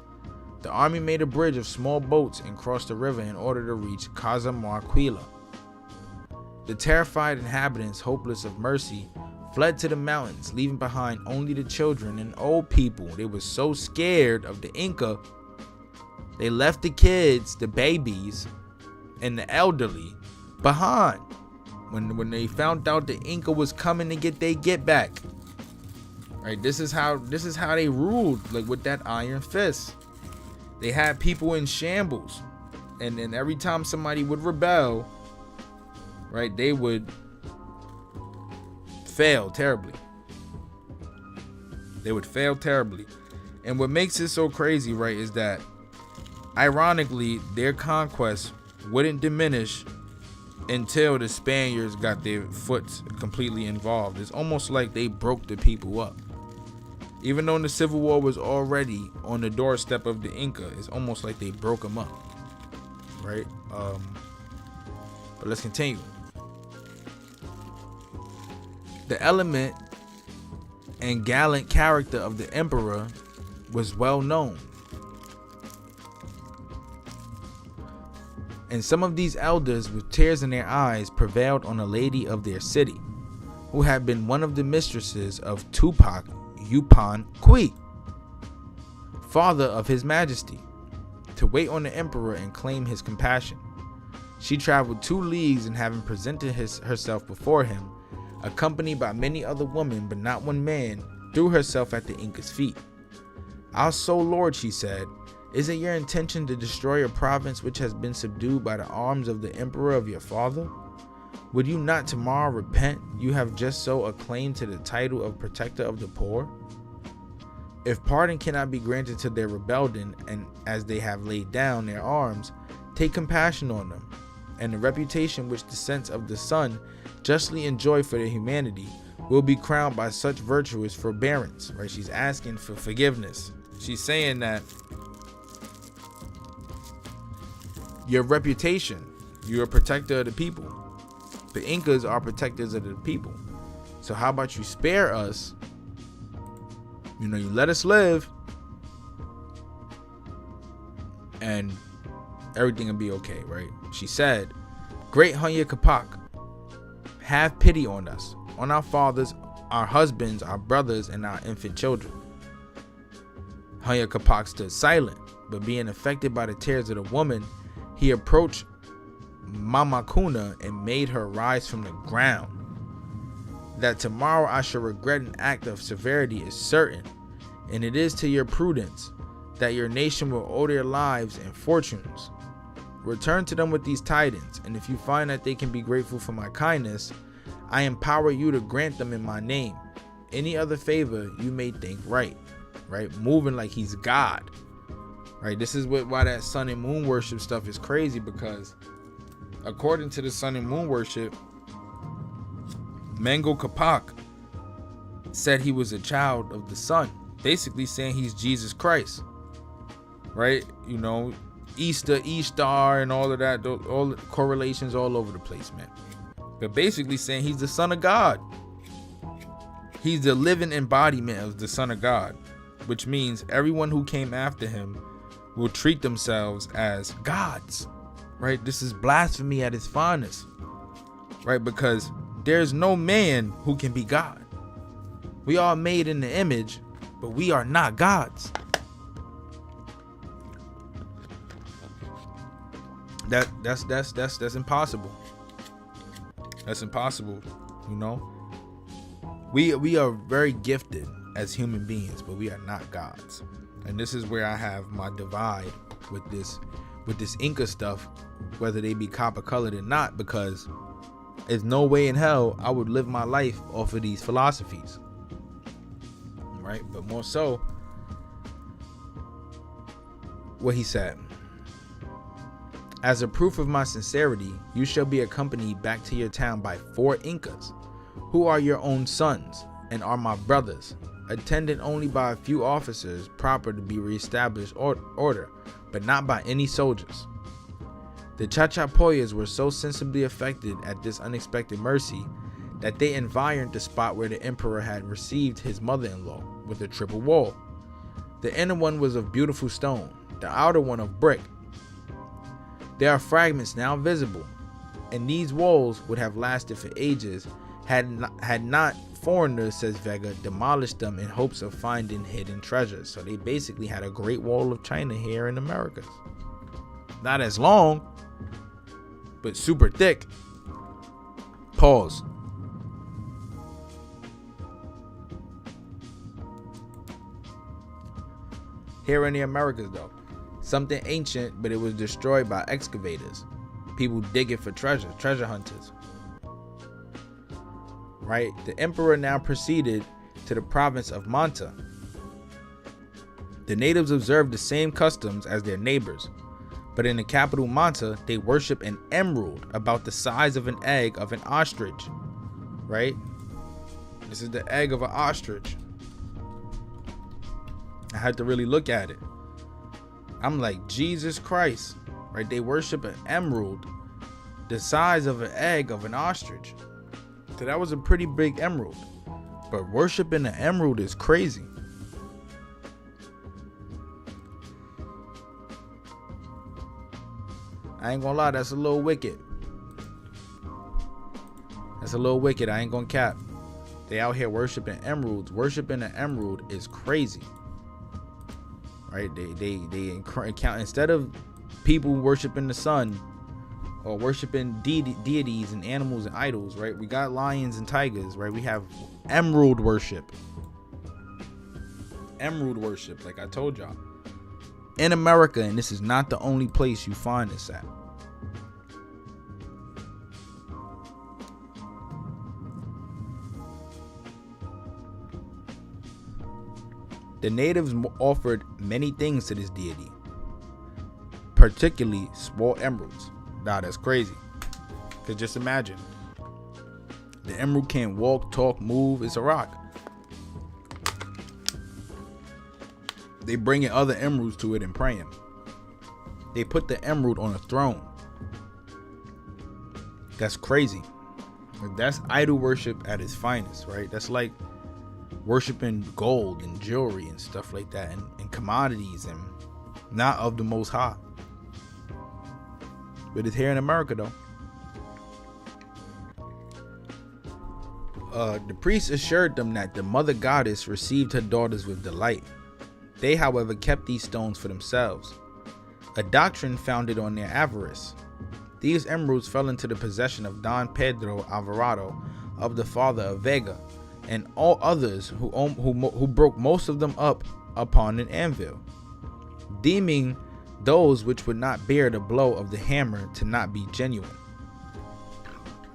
The army made a bridge of small boats and crossed the river in order to reach Casamarquilla. The terrified inhabitants, hopeless of mercy, fled to the mountains, leaving behind only the children and old people. They were so scared of the Inca, they left the kids, the babies, and the elderly behind when they found out the Inca was coming to get their get back. Right, this is how they ruled, like with that iron fist. They had people in shambles, and then every time somebody would rebel, right, they would fail terribly. They would fail terribly. And what makes it so crazy, right, is that ironically their conquest wouldn't diminish until the Spaniards got their foot completely involved. It's almost like they broke the people up. Even though the Civil War was already on the doorstep of the Inca, it's almost like they broke them up, right? But let's continue. The element and gallant character of the emperor was well known. And some of these elders with tears in their eyes prevailed on a lady of their city, who had been one of the mistresses of Tupac Yupan Kui, father of his majesty, to wait on the emperor and claim his compassion. She traveled 2 leagues, and having presented herself before him, accompanied by many other women but not one man, threw herself at the Inca's feet. "Our sole lord," she said, "is it your intention to destroy a province which has been subdued by the arms of the emperor of your father? Would you not tomorrow repent you have just so acclaimed to the title of protector of the poor? If pardon cannot be granted to their rebellion, and as they have laid down their arms, take compassion on them, and the reputation which the sense of the sun justly enjoy for their humanity will be crowned by such virtuous forbearance." Right? She's asking for forgiveness. She's saying that your reputation, you're a protector of the people. The Incas are protectors of the people. So how about you spare us? You let us live, and everything will be okay, right? She said, "Great Huayna Capac, have pity on us, on our fathers, our husbands, our brothers, and our infant children." Huayna Capac stood silent, but being affected by the tears of the woman, he approached Mama Cuna and made her rise from the ground. "That tomorrow I shall regret an act of severity is certain, and it is to your prudence that your nation will owe their lives and fortunes. Return to them with these tidings, and if you find that they can be grateful for my kindness, I empower you to grant them in my name any other favor you may think right." Right? Moving like he's God. Right? This is why that sun and moon worship stuff is crazy, because according to the sun and moon worship, Mango Capac said he was a child of the sun, basically saying he's Jesus Christ. Right? Easter, Easter, and all of that, all the correlations all over the place, man. But basically saying he's the son of God. He's the living embodiment of the son of God, which means everyone who came after him will treat themselves as gods. Right? This is blasphemy at its finest. Right? Because there's no man who can be God. We are made in the image, but we are not gods. That's impossible. That's impossible. We are very gifted as human beings, but we are not gods. And this is where I have my divide with this Inca stuff, whether they be copper colored or not, because there's no way in hell I would live my life off of these philosophies. Right? But more so, what he said: "As a proof of my sincerity, you shall be accompanied back to your town by 4 Incas, who are your own sons and are my brothers, attended only by a few officers proper to be reestablished order, but not by any soldiers. The Chachapoyas were so sensibly affected at this unexpected mercy that they environed the spot where the emperor had received his mother-in-law with a triple wall. The inner one was of beautiful stone, the outer one of brick. There are fragments now visible, and these walls would have lasted for ages had not foreigners, says Vega, demolished them in hopes of finding hidden treasures. So they basically had a Great Wall of China here in America. Not as long, but super thick. Pause. Here in the Americas though, something ancient, but it was destroyed by excavators. People digging for treasure hunters. Right? The emperor now proceeded to the province of Manta. The natives observed the same customs as their neighbors, but in the capital Manta, they worship an emerald about the size of an egg of an ostrich. Right? This is the egg of an ostrich. I had to really look at it. I'm like, Jesus Christ, right? They worship an emerald the size of an egg of an ostrich. So that was a pretty big emerald. But worshiping an emerald is crazy. I ain't gonna lie, that's a little wicked. That's a little wicked, I ain't gonna cap. They out here worshiping emeralds. Worshiping an emerald is crazy. Right? They count, instead of people worshiping the sun or worshiping deities and animals and idols, right? We got lions and tigers, right? We have emerald worship. Emerald worship, like I told y'all. In America, and this is not the only place you find this at. The natives offered many things to this deity, particularly small emeralds. Nah, that's crazy. Cause just imagine, the emerald can't walk, talk, move. It's a rock. They bringing other emeralds to it and praying. They put the emerald on a throne. That's crazy. That's idol worship at its finest, right? That's like worshiping gold and jewelry and stuff like that, and commodities, and not of the Most High. But it's here in America though. The priests assured them that the mother goddess received her daughters with delight. They, however, kept these stones for themselves, a doctrine founded on their avarice. These emeralds fell into the possession of Don Pedro Alvarado, of the father of Vega, and all others who broke most of them up upon an anvil, deeming those which would not bear the blow of the hammer to not be genuine.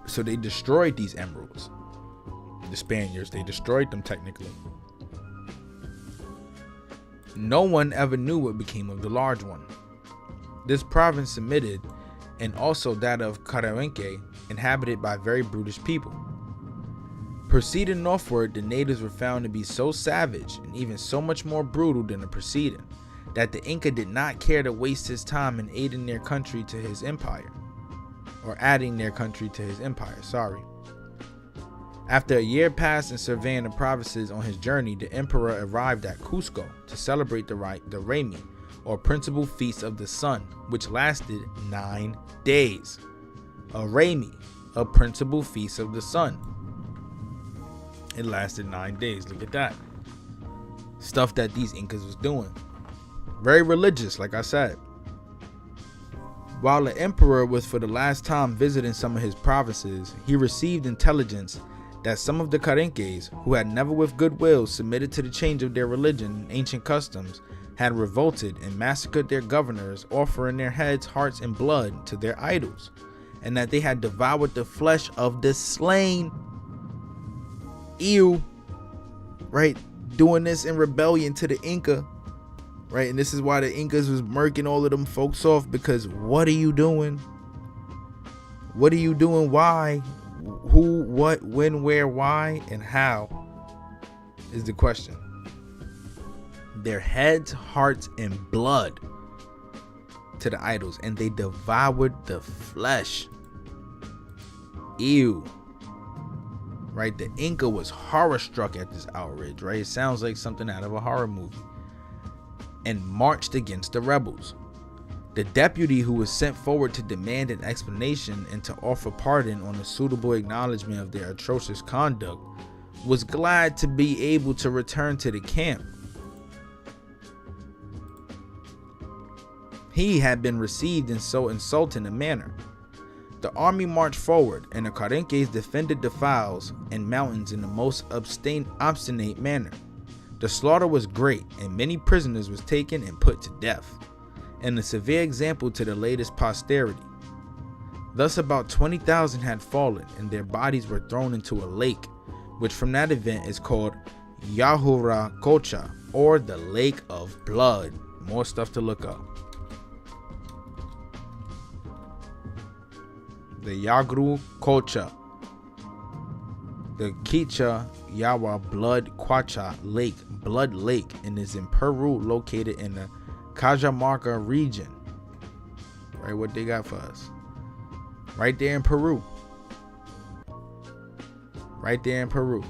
So they destroyed these emeralds. The Spaniards, they destroyed them technically. No one ever knew what became of the large one. This province submitted, and also that of Carawenque, inhabited by very brutish people. Proceeding northward, the natives were found to be so savage and even so much more brutal than the preceding, that the Inca did not care to waste his time in aiding their country to his empire, or adding their country to his empire, After a year passed in surveying the provinces on his journey, the emperor arrived at Cusco to celebrate the Raymi, or principal feast of the sun, which lasted 9 days. A Raymi, a principal feast of the sun. It lasted 9 days. Look at that. Stuff that these Incas was doing. Very religious, like I said. While the emperor was for the last time visiting some of his provinces, he received intelligence that some of the Carenques, who had never with goodwill submitted to the change of their religion and ancient customs, had revolted and massacred their governors, offering their heads, hearts, and blood to their idols, and that they had devoured the flesh of the slain. Ew. Right? Doing this in rebellion to the Inca. Right? And this is why the Incas was murking all of them folks off, because what are you doing? What are you doing? Why? Who, what, when, where, why, and how is the question. their heads, hearts, and blood to the idols, and they devoured the flesh. Ew. Right? The Inca was horror struck at this outrage, right? It sounds like something out of a horror movie. And marched against the rebels. The deputy, who was sent forward to demand an explanation and to offer pardon on a suitable acknowledgement of their atrocious conduct, was glad to be able to return to the camp. He had been received in so insulting a manner. The army marched forward, and the Carenques defended the files and mountains in the most obstinate manner. The slaughter was great, and many prisoners was taken and put to death, and a severe example to the latest posterity. Thus about 20,000 had fallen, and their bodies were thrown into a lake, which from that event is called Yahura Kocha, or the Lake of Blood. More stuff to look up. The Yagru Kocha, the Kicha Yawa Blood Quacha Lake, Blood Lake, and is in Peru, located in the Cajamarca region. Right, what they got for us? Right there in Peru. Right there in Peru.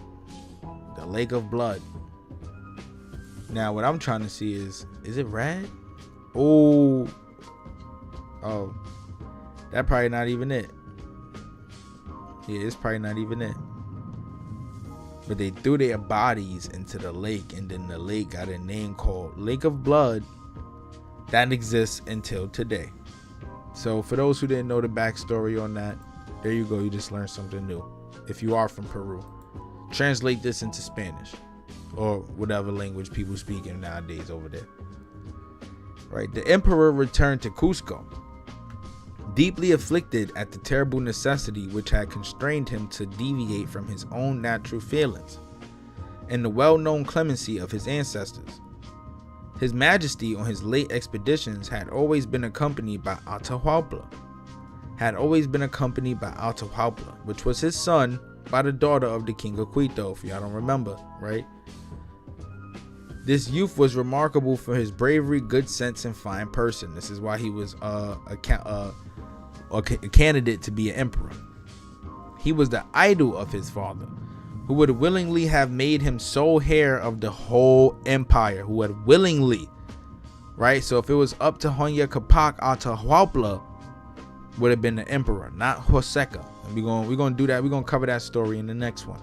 The Lake of Blood. Now, what I'm trying to see is it red? Oh, that probably not even it. Yeah, it's probably not even it. But they threw their bodies into the lake, and then the lake got a name called Lake of Blood that exists until today. So for those who didn't know the backstory on that, there you go. You just learned something new. If you are from Peru, translate this into Spanish or whatever language people speak in nowadays over there. Right. The emperor returned to Cusco, deeply afflicted at the terrible necessity which had constrained him to deviate from his own natural feelings and the well-known clemency of his ancestors. His Majesty on his late expeditions had always been accompanied by Atahualpa, which was his son by the daughter of the King of Quito, if y'all don't remember, right? This youth was remarkable for his bravery, good sense, and fine person. This is why he was a candidate to be an emperor. He was the idol of his father, who would willingly have made him sole heir of the whole empire, who would willingly, right? So if it was up to Huayna Capac, Atahualpa would have been the emperor, not Joseca. And we're gonna do that. We're gonna cover that story in the next one.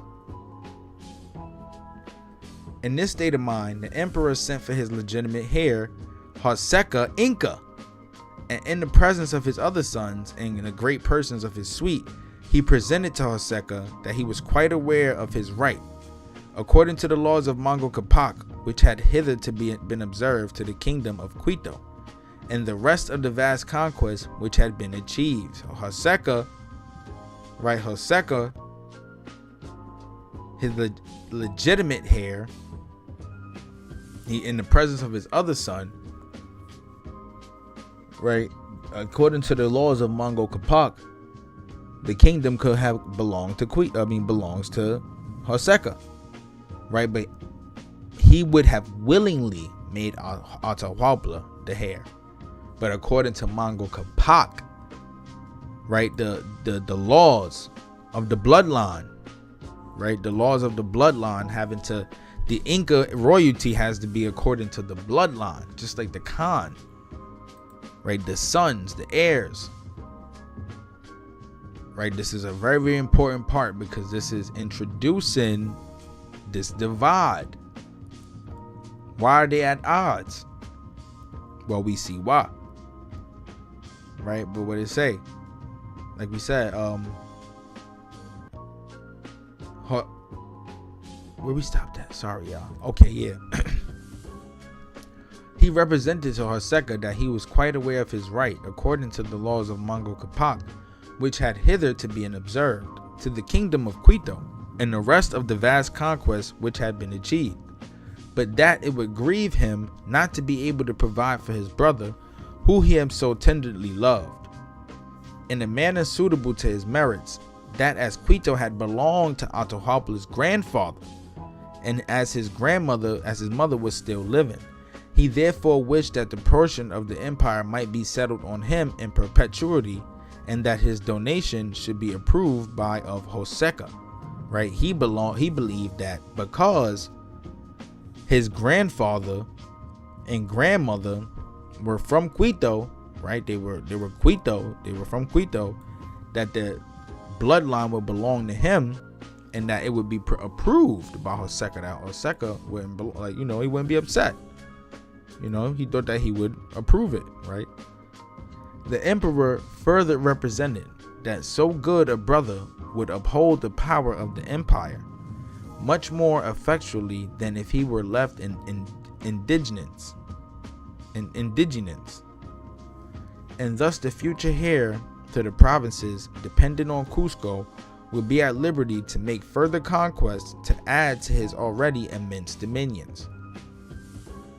In this state of mind, the emperor sent for his legitimate heir, Joseca Inca, and in the presence of his other sons and the great persons of his suite, he presented to Joseca that he was quite aware of his right, according to the laws of Mongol Capac, which had hitherto been observed to the kingdom of Quito, and the rest of the vast conquest which had been achieved. So Joseca, his legitimate heir, he in the presence of his other son, right, according to the laws of Mongol Capac, the kingdom could have belonged to belongs to Joseca, right? But he would have willingly made Atahualpa the heir. But according to Mongol Capac, right, the laws of the bloodline, right, the laws of the bloodline having to, the Inca royalty has to be according to the bloodline, just like the Khan, right, the sons, the heirs. Right, this is a very, very important part because this is introducing this divide. Why are they at odds? Well, we see why. Right, but what it say? Like we said, where we stopped at? Sorry, y'all. Okay, yeah. He represented to Joseca that he was quite aware of his right, according to the laws of Mongol Capac, which had hitherto been observed, to the kingdom of Quito, and the rest of the vast conquest which had been achieved, but that it would grieve him not to be able to provide for his brother, who he had so tenderly loved, in a manner suitable to his merits, that as Quito had belonged to Atahualpa's grandfather, and as his mother was still living, He therefore wished that the portion of the empire might be settled on him in perpetuity, and that his donation should be approved by of Hoseka. Right? He believed that because his grandfather and grandmother were from Quito, right? They were from Quito, that the bloodline would belong to him, and that it would be approved by Hoseka. That Hoseka wouldn't, he wouldn't be upset. He thought that he would approve it, right? The emperor further represented that so good a brother would uphold the power of the empire much more effectually than if he were left in indigenous. And thus the future heir to the provinces dependent on Cusco would be at liberty to make further conquests to add to his already immense dominions.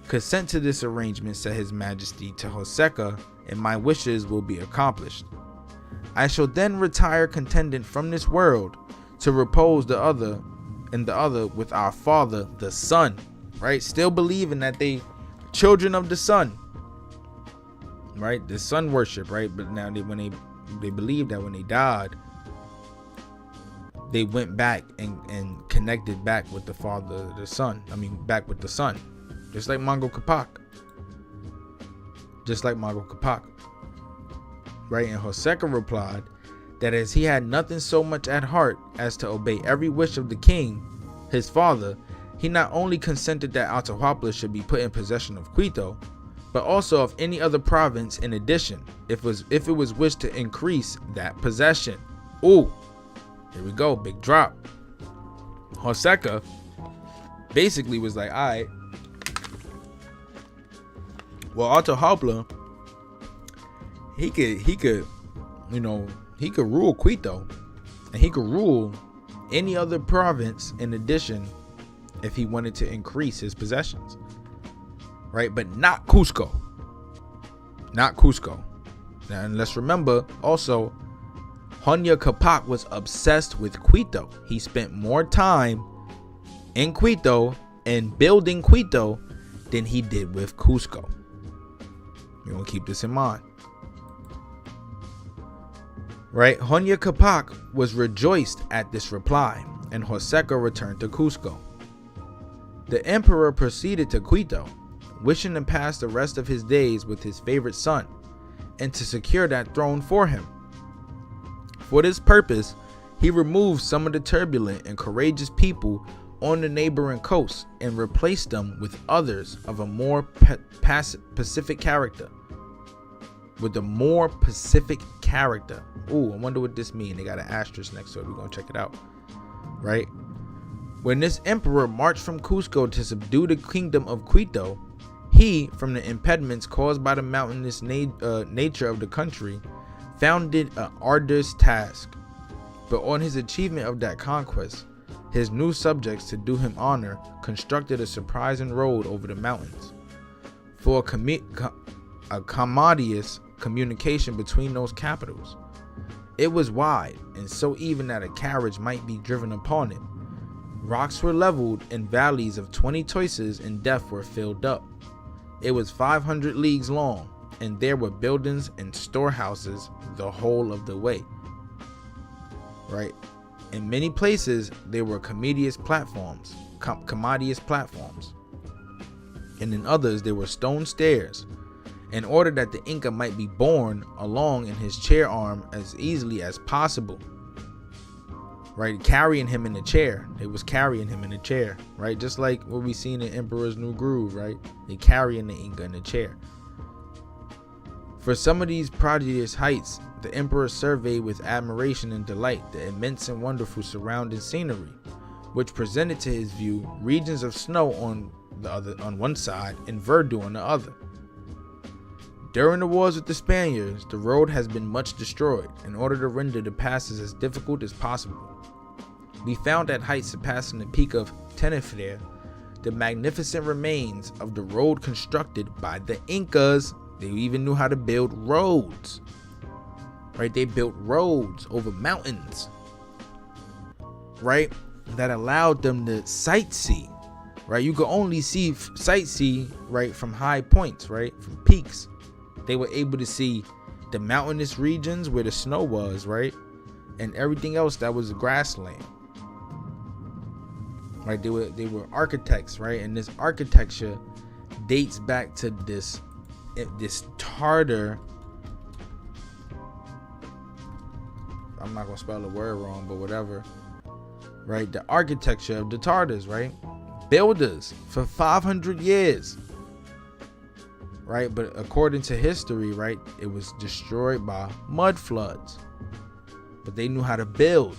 Consent to this arrangement, said his majesty to Hoseka, and my wishes will be accomplished. I shall then retire contented from this world to repose the other with our father the sun. Right? Still believing that they children of the sun. Right? The sun worship, right? But now they believe that when they died, they went back and connected back with the father the sun. Back with the sun. Just like Mongol Capac. Right? And Hoseka replied that as he had nothing so much at heart as to obey every wish of the king, his father, he not only consented that Atahualpa should be put in possession of Quito, but also of any other province in addition, if it was wished to increase that possession. Ooh, here we go, big drop. Hoseka basically was like, all right, well, Atahualpa, he could rule Quito, and he could rule any other province in addition if he wanted to increase his possessions, right? But not Cusco. And let's remember also, Huayna Capac was obsessed with Quito. He spent more time in Quito and building Quito than he did with Cusco. You want to keep this in mind. Right? Huayna Capac was rejoiced at this reply, and Hoseka returned to Cusco. The emperor proceeded to Quito, wishing to pass the rest of his days with his favorite son, and to secure that throne for him. For this purpose, he removed some of the turbulent and courageous people on the neighboring coast and replaced them with others of a more pacific character. Ooh, I wonder what this means. They got an asterisk next to it. We're going to check it out. Right? When this emperor marched from Cusco to subdue the kingdom of Quito, he, from the impediments caused by the mountainous nature of the country, found it an arduous task. But on his achievement of that conquest, his new subjects, to do him honor, constructed a surprising road over the mountains. For a commodious communication between those capitals. It was wide, and so even that a carriage might be driven upon it. Rocks were leveled, and valleys of 20 toises in depth were filled up. It was 500 leagues long, and there were buildings and storehouses the whole of the way. Right? In many places, there were commodious platforms, and in others there were stone stairs, in order that the Inca might be borne along in his chair arm as easily as possible. Right, carrying him in the chair. They was carrying him in the chair, right? Just like what we seen in Emperor's New Groove, right? They carrying the Inca in the chair. For some of these prodigious heights, the emperor surveyed with admiration and delight the immense and wonderful surrounding scenery, which presented to his view regions of snow on one side and verdure on the other. During the wars with the Spaniards, the road has been much destroyed in order to render the passes as difficult as possible. We found at heights surpassing the peak of Tenerife the magnificent remains of the road constructed by the Incas. They even knew how to build roads. Right? They built roads over mountains. Right? That allowed them to sightsee right? You could only sightsee, right, from high points, right, from peaks. They were able to see the mountainous regions where the snow was, right, and everything else that was grassland, right? They were architects, right, and this architecture dates back to this Tarter. I'm not gonna spell the word wrong, but whatever, right? The architecture of the Tartars, right? Builders for 500 years, right? But according to history, right, it was destroyed by mud floods. But they knew how to build.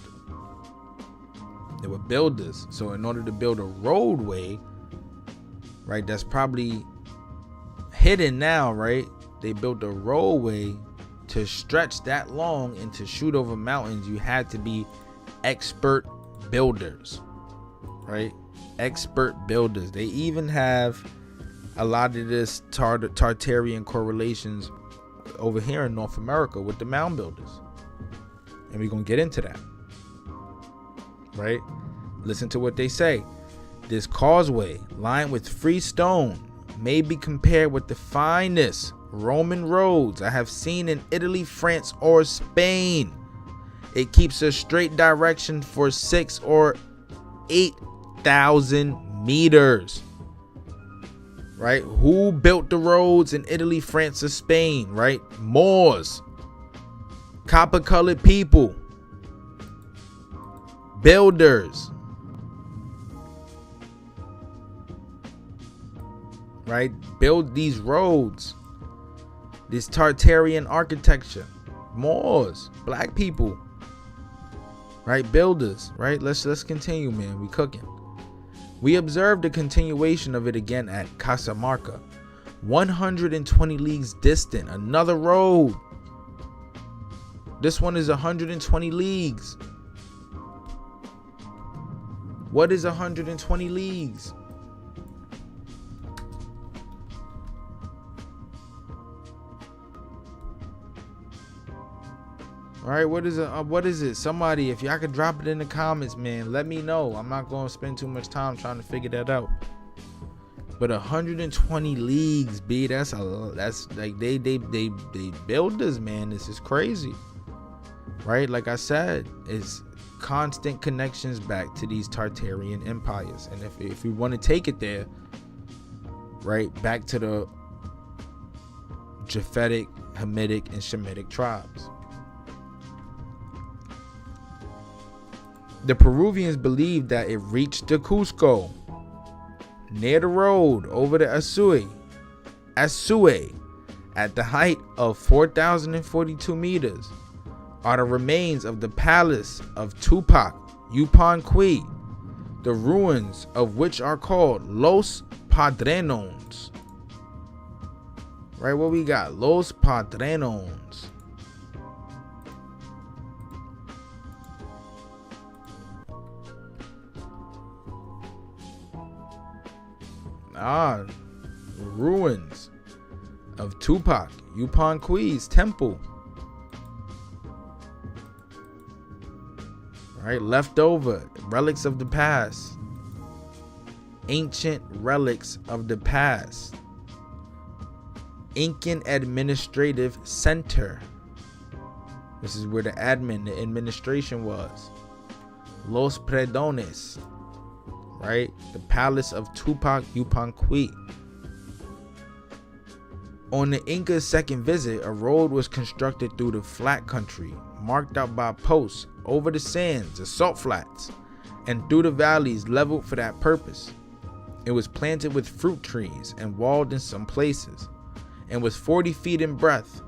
They were builders. So in order to build a roadway, right, that's probably hidden now, right? They built a roadway to stretch that long and to shoot over mountains. You had to be expert builders, right? Expert builders. They even have a lot of this Tartarian correlations over here in North America with the mound builders, and we're gonna get into that, right? Listen to what they say. This causeway lined with free stone may be compared with the finest Roman roads I have seen in Italy, France, or Spain. It keeps a straight direction for 6 or 8,000 meters. Right? Who built the roads in Italy, France, or Spain? Right? Moors, copper colored people, builders. Right? Build these roads. This Tartarian architecture. Moors, black people. Right? Builders. Right? Let's continue, man. We cooking. We observed a continuation of it again at Casamarca, 120 leagues distant. Another road. This one is 120 leagues. What is 120 leagues? All right, what is it? Somebody, if y'all could drop it in the comments, man, let me know. I'm not going to spend too much time trying to figure that out. But 120 leagues, B, that's like they builders, man. This is crazy. Right? Like I said, it's constant connections back to these Tartarian empires. And if we want to take it there, right, back to the Japhetic, Hamitic, and Shemitic tribes. The Peruvians believed that it reached the Cusco, near the road over the Asue, at the height of 4,042 meters, are the remains of the palace of Tupac Yupanqui, the ruins of which are called Los Padrenos. Right, what we got? Los Padrenos. Ruins of Tupac Yupanqui's temple. Right, leftover relics of the past. Ancient relics of the past. Incan administrative center. This is where the administration was. Los Predones. Right? The palace of Tupac Yupanqui. On the Inca's second visit, a road was constructed through the flat country, marked out by posts over the sands, the salt flats, and through the valleys leveled for that purpose. It was planted with fruit trees and walled in some places, and was 40 feet in breadth.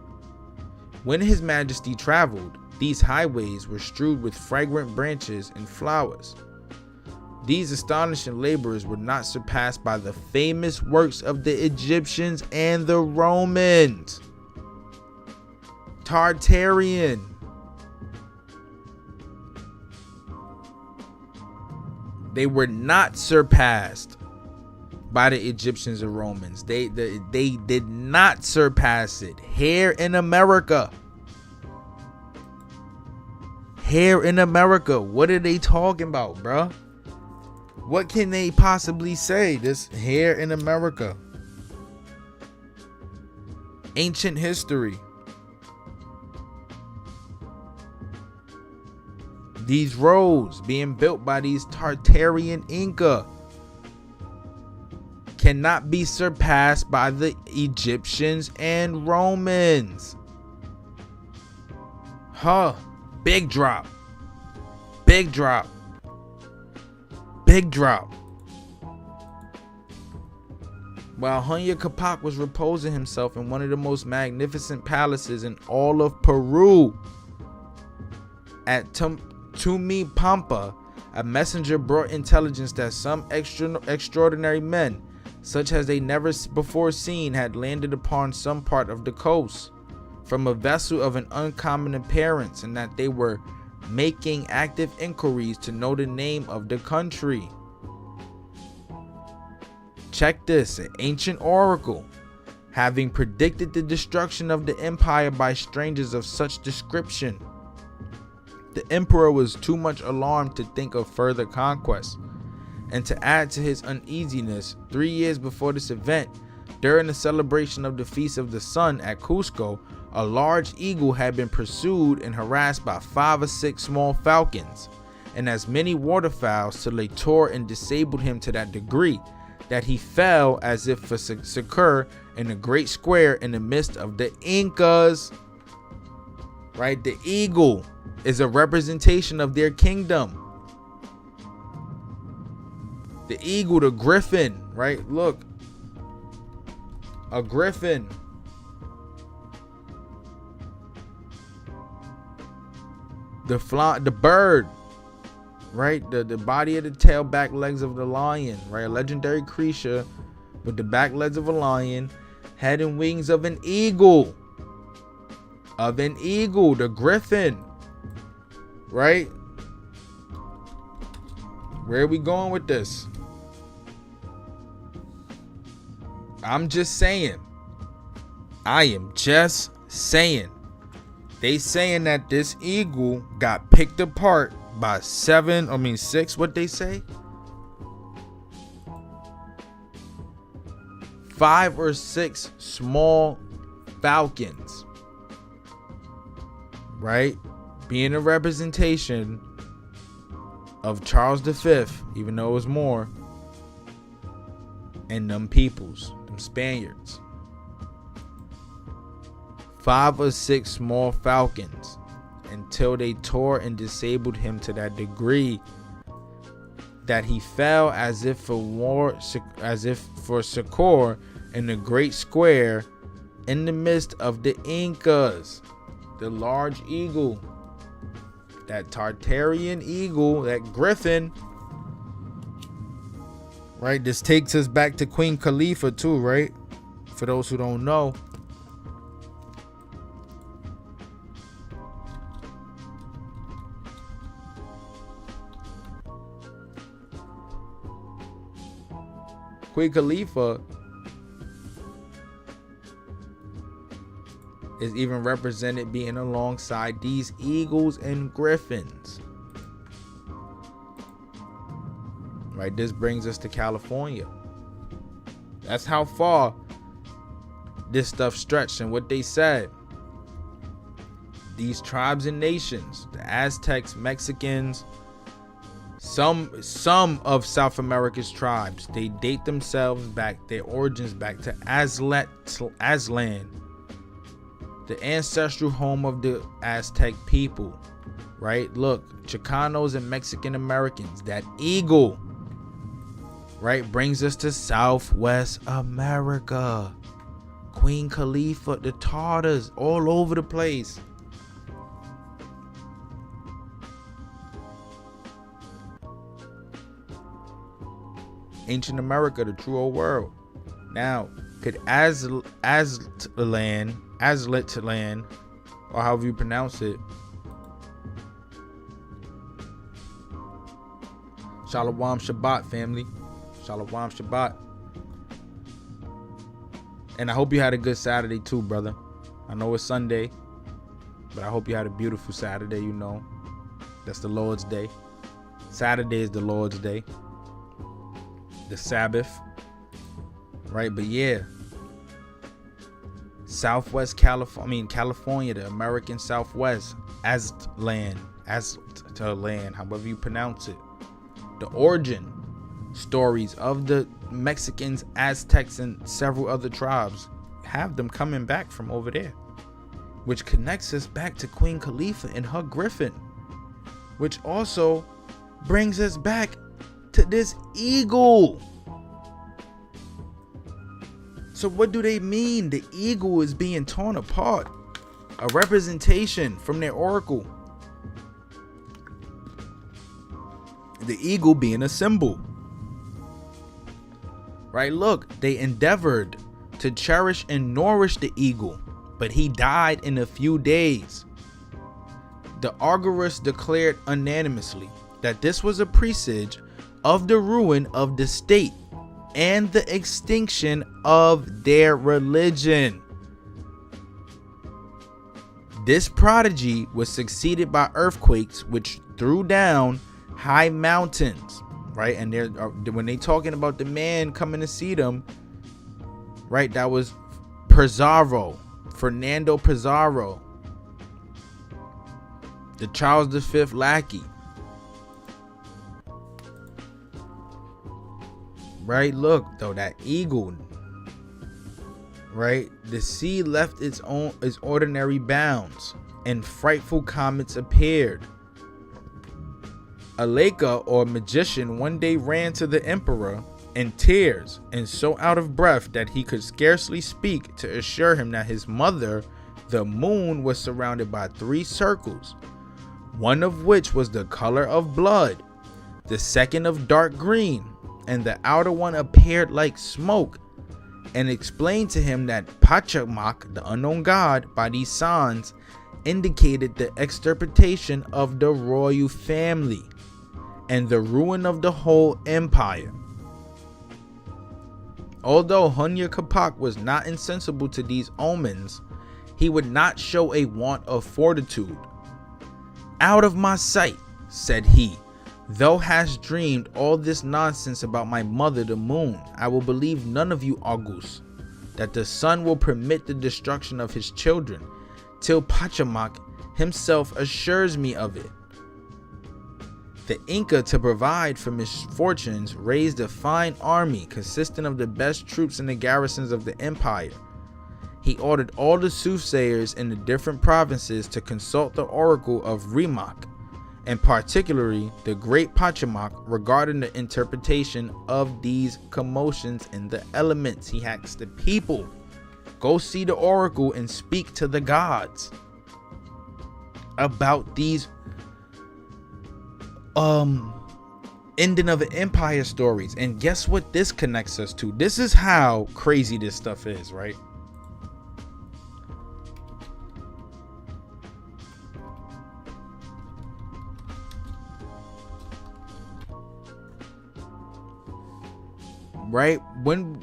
When His Majesty traveled, these highways were strewed with fragrant branches and flowers. These astonishing laborers were not surpassed by the famous works of the Egyptians and the Romans. Tartarian. They were not surpassed by the Egyptians and Romans. They did not surpass it here in America. Here in America, what are they talking about, bruh? What can they possibly say? This here in America. Ancient history. These roads being built by these Tartarian Inca cannot be surpassed by the Egyptians and Romans. Big drop. Big drop. Big drop. While Huayna Capac was reposing himself in one of the most magnificent palaces in all of Peru, at Tumipampa, a messenger brought intelligence that some extraordinary men, such as they never before seen, had landed upon some part of the coast from a vessel of an uncommon appearance, and that they were making active inquiries to know the name of the country. Check this, an ancient oracle, having predicted the destruction of the empire by strangers of such description. The emperor was too much alarmed to think of further conquest, and to add to his uneasiness, 3 years before this event, during the celebration of the Feast of the Sun at Cusco, a large eagle had been pursued and harassed by 5 or 6 small falcons, and as many waterfowls, till they tore and disabled him to that degree that he fell as if for succor in a great square in the midst of the Incas. Right? The eagle is a representation of their kingdom. The eagle, the griffin, right? Look, a griffin. The bird, right? The body of the tail, back legs of the lion, right? A legendary creature with the back legs of a lion, head and wings of an eagle. The griffin, right? Where are we going with this? I'm just saying. I am just saying. They saying that this eagle got picked apart by 6, what they say? 5 or 6 small falcons. Right? Being a representation of Charles V, even though it was more, and them peoples, them Spaniards. 5 or 6 small falcons, until they tore and disabled him to that degree that he fell as if for succor in the great square in the midst of the Incas. The large eagle, that Tartarian eagle, that griffin, right? This takes us back to Queen Khalifa too, right? For those who don't know. Queen Khalifa is even represented being alongside these eagles and griffins. Right, this brings us to California. That's how far this stuff stretched. And what they said, these tribes and nations, the Aztecs, Mexicans, some of South America's tribes, they date themselves back, their origins back to Aztlan, the ancestral home of the Aztec people. Right? Look, Chicanos and Mexican Americans, that eagle, right, brings us to Southwest America. Queen Khalifa, the Tartars, all over the place. Ancient America, the true old world. Now, could Aztlan, or however you pronounce it, Shalom Shabbat, family. Shalom Shabbat. And I hope you had a good Saturday too, brother. I know it's Sunday, but I hope you had a beautiful Saturday. You know, that's the Lord's day. Saturday is the Lord's day. the Sabbath, right? But yeah, Southwest California, the American Southwest, Aztlan, however you pronounce it. The origin stories of the Mexicans, Aztecs, and several other tribes have them coming back from over there, which connects us back to Queen Khalifa and her griffin, which also brings us back to this eagle. So what do they mean? The eagle is being torn apart, a representation from their oracle. The eagle being a symbol, right? Look, they endeavored to cherish and nourish the eagle, but he died in a few days. The Argyros declared unanimously that this was a presage of the ruin of the state and the extinction of their religion. This prodigy was succeeded by earthquakes which threw down high mountains, right? And when they talking about the man coming to see them, right, that was Fernando Pizarro, the Charles V lackey, right? Look though, that eagle, right? The sea left its ordinary bounds, and frightful comets appeared. A Leica, or magician, one day ran to the emperor in tears and so out of breath that he could scarcely speak, to assure him that his mother, the moon, was surrounded by 3 circles, one of which was the color of blood, the second of dark green, and the outer one appeared like smoke, and explained to him that Pachacamac, the unknown god, by these signs indicated the extirpation of the royal family and the ruin of the whole empire. Although Huayna Capac was not insensible to these omens, he would not show a want of fortitude. "Out of my sight," said he, "thou hast dreamed all this nonsense about my mother the moon. I will believe none of you Augus, that the sun will permit the destruction of his children, till Pachacamac himself assures me of it." The Inca, to provide for misfortunes, raised a fine army consisting of the best troops in the garrisons of the empire. He ordered all the soothsayers in the different provinces to consult the oracle of Rimac, and particularly the great Pachacamac, regarding the interpretation of these commotions in the elements. He asked the people, go see the oracle and speak to the gods about these ending of an empire stories. And guess what this connects us to? This is how crazy this stuff is, right? Right? When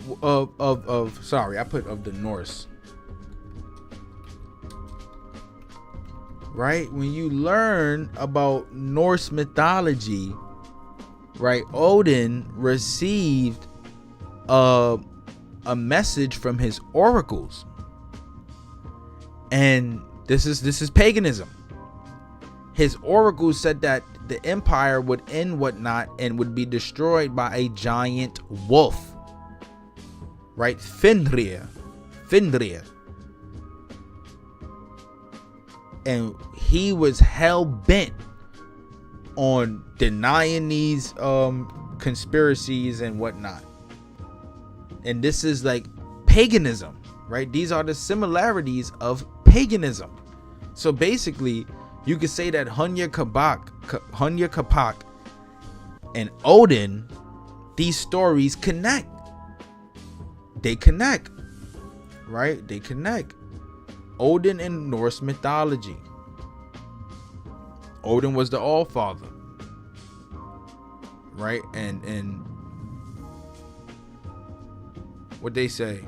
sorry, I put of the Norse. Right? When you learn about Norse mythology, right? Odin received a message from his oracles. And this is paganism. His oracles said that the empire would end whatnot and would be destroyed by a giant wolf. Right? Fenrir. And he was hell bent on denying these conspiracies and whatnot. And this is like paganism, right? These are the similarities of paganism. So basically, you could say that Huayna Capac and Odin, these stories connect. They connect, right? They connect. Odin in Norse mythology. Odin was the All-Father, right? And what they say,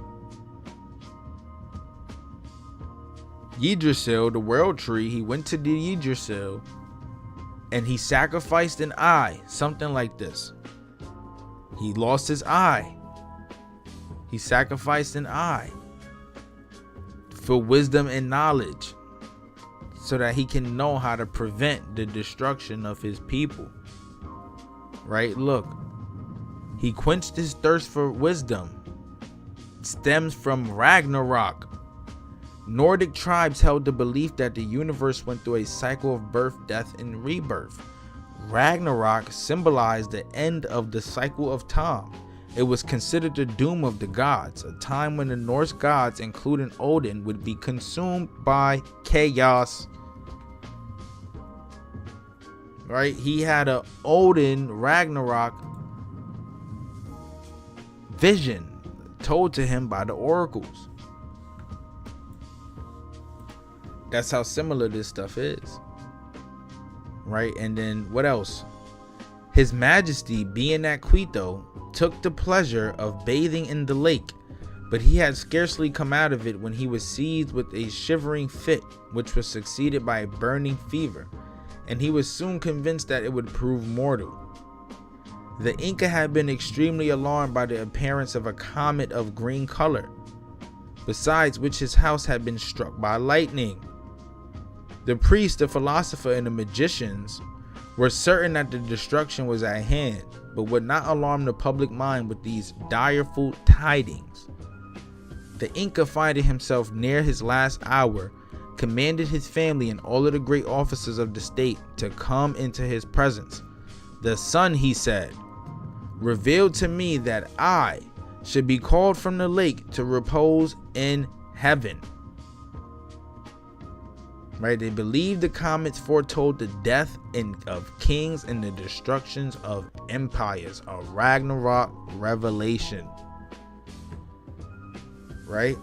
Yggdrasil, the world tree, he went to the Yggdrasil and he sacrificed an eye, something like this. He lost his eye. He sacrificed an eye for wisdom and knowledge, so that he can know how to prevent the destruction of his people. Right? Look, he quenched his thirst for wisdom. It stems from Ragnarok. Nordic tribes held the belief that the universe went through a cycle of birth, death, and rebirth. Ragnarok symbolized the end of the cycle of time. It was considered the doom of the gods, a time when the Norse gods, including Odin, would be consumed by chaos. Right? He had a Odin Ragnarok vision told to him by the oracles. That's how similar this stuff is. Right? And then what else? His Majesty, being at Quito, took the pleasure of bathing in the lake, but he had scarcely come out of it when he was seized with a shivering fit, which was succeeded by a burning fever, and he was soon convinced that it would prove mortal. The Inca had been extremely alarmed by the appearance of a comet of green color, besides which his house had been struck by lightning. The priest, the philosopher, and the magicians were certain that the destruction was at hand, but would not alarm the public mind with these direful tidings. The Inca, finding himself near his last hour, commanded his family and all of the great officers of the state to come into his presence. The sun, he said, revealed to me that I should be called from the lake to repose in heaven. Right? They believed the comets foretold the death of kings and the destructions of empires. A Ragnarok revelation. Right?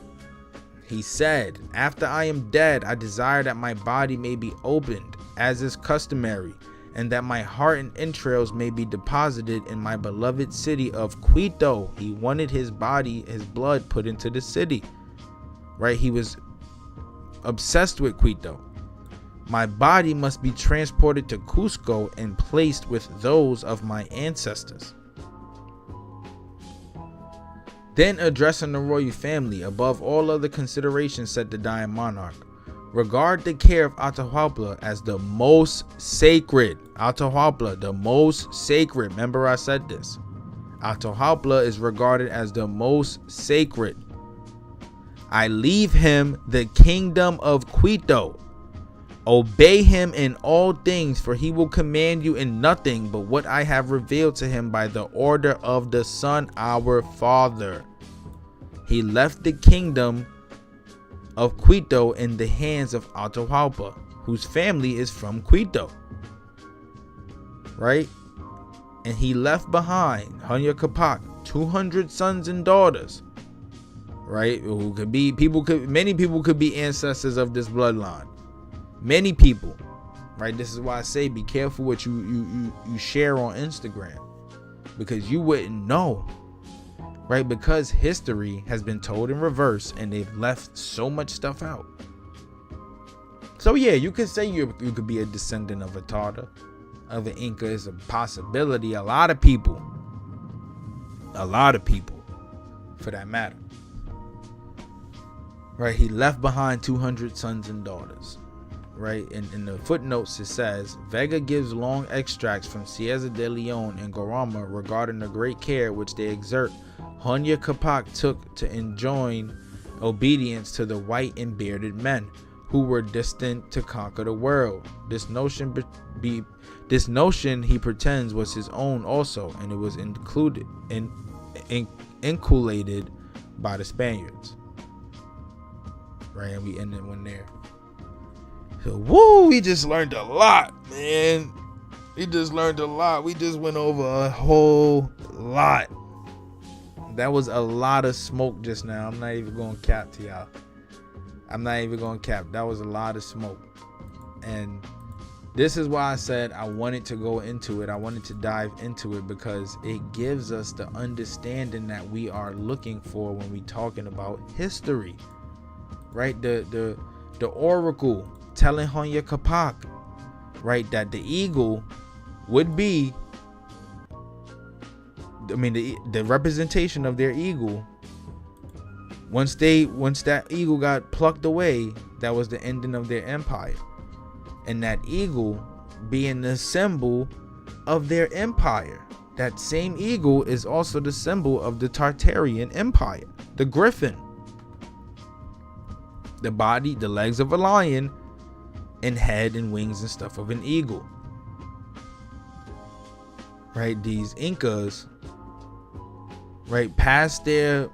He said, after I am dead, I desire that my body may be opened, as is customary, and that my heart and entrails may be deposited in my beloved city of Quito. He wanted his body, his blood put into the city. Right? He was obsessed with Quito. My body must be transported to Cusco and placed with those of my ancestors. Then, addressing the royal family, above all other considerations, said the dying monarch, regard the care of Atahualpa as the most sacred. Atahualpa, the most sacred. Remember I said this. Atahualpa is regarded as the most sacred. I leave him the kingdom of Quito. Obey him in all things, for he will command you in nothing but what I have revealed to him by the order of the Son, our Father. He left the kingdom of Quito in the hands of Atahualpa, whose family is from Quito. Right? And he left behind Huayna Capac 200 sons and daughters. Right? Who could be many people could be ancestors of this bloodline. Many people. Right? This is why I say be careful what you share on Instagram, because you wouldn't know. Right? Because history has been told in reverse and they've left so much stuff out. So yeah, you could say you could be a descendant of a Tarter, of an Inca. Is a possibility. A lot of people for that matter. Right? He left behind 200 sons and daughters. Right? And in the footnotes it says, Vega gives long extracts from Cieza de Leon and Gorama regarding the great care which they exert. Huayna Capac took to enjoin obedience to the white and bearded men who were destined to conquer the world. This notion he pretends was his own also, and it was inculcated by the Spaniards. Right, and we ended one there. So, woo, we just learned a lot, man. We just learned a lot. We just went over a whole lot. That was a lot of smoke just now. I'm not even going to cap to y'all. I'm not even going to cap. That was a lot of smoke. And this is why I said I wanted to go into it. I wanted to dive into it because it gives us the understanding that we are looking for when we talking about history. Right? The oracle telling Huayna Capac, right, that the eagle would be the representation of their eagle. Once that eagle got plucked away, that was the ending of their empire. And that eagle being the symbol of their empire. That same eagle is also the symbol of the Tartarian Empire, the griffin. The body, the legs of a lion, and head and wings and stuff of an eagle. Right, these Incas, right, passed their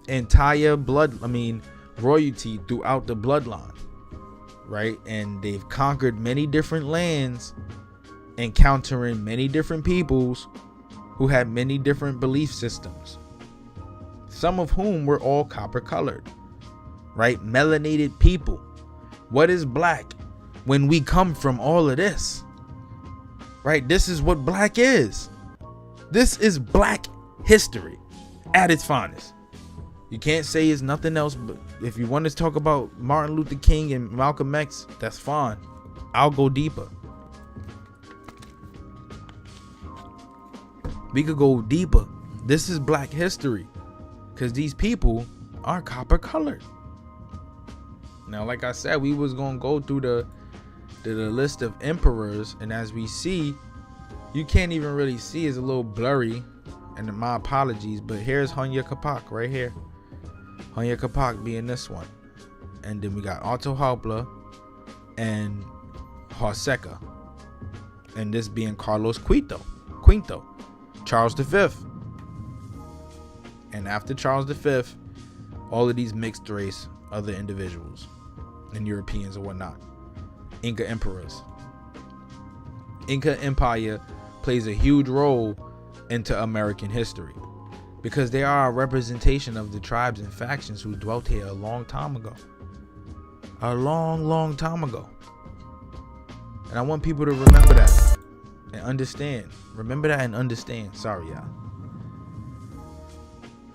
entire royalty throughout the bloodline, right? And they've conquered many different lands, encountering many different peoples who had many different belief systems, some of whom were all copper colored, right? Melanated people. What is black when we come from all of this? Right? This is what black is. This is black history at its finest. You can't say it's nothing else, but if you want to talk about Martin Luther King and Malcolm X, that's fine. I'll go deeper. We could go deeper. This is black history because these people are copper colored. Now, like I said, we was going to go through the list of emperors, and as we see, you can't even really see. It's a little blurry, and my apologies, but here's Huayna Capac right here. Huayna Capac being this one, and then we got Atahualpa and Joseca, and this being Carlos Quinto, Charles V, and after Charles V, all of these mixed race other individuals and Europeans or whatnot. Inca emperors. Inca Empire plays a huge role into American history because they are a representation of the tribes and factions who dwelt here a long time ago. A long time ago. And I want people to remember that and understand. Remember that and understand. Sorry, y'all.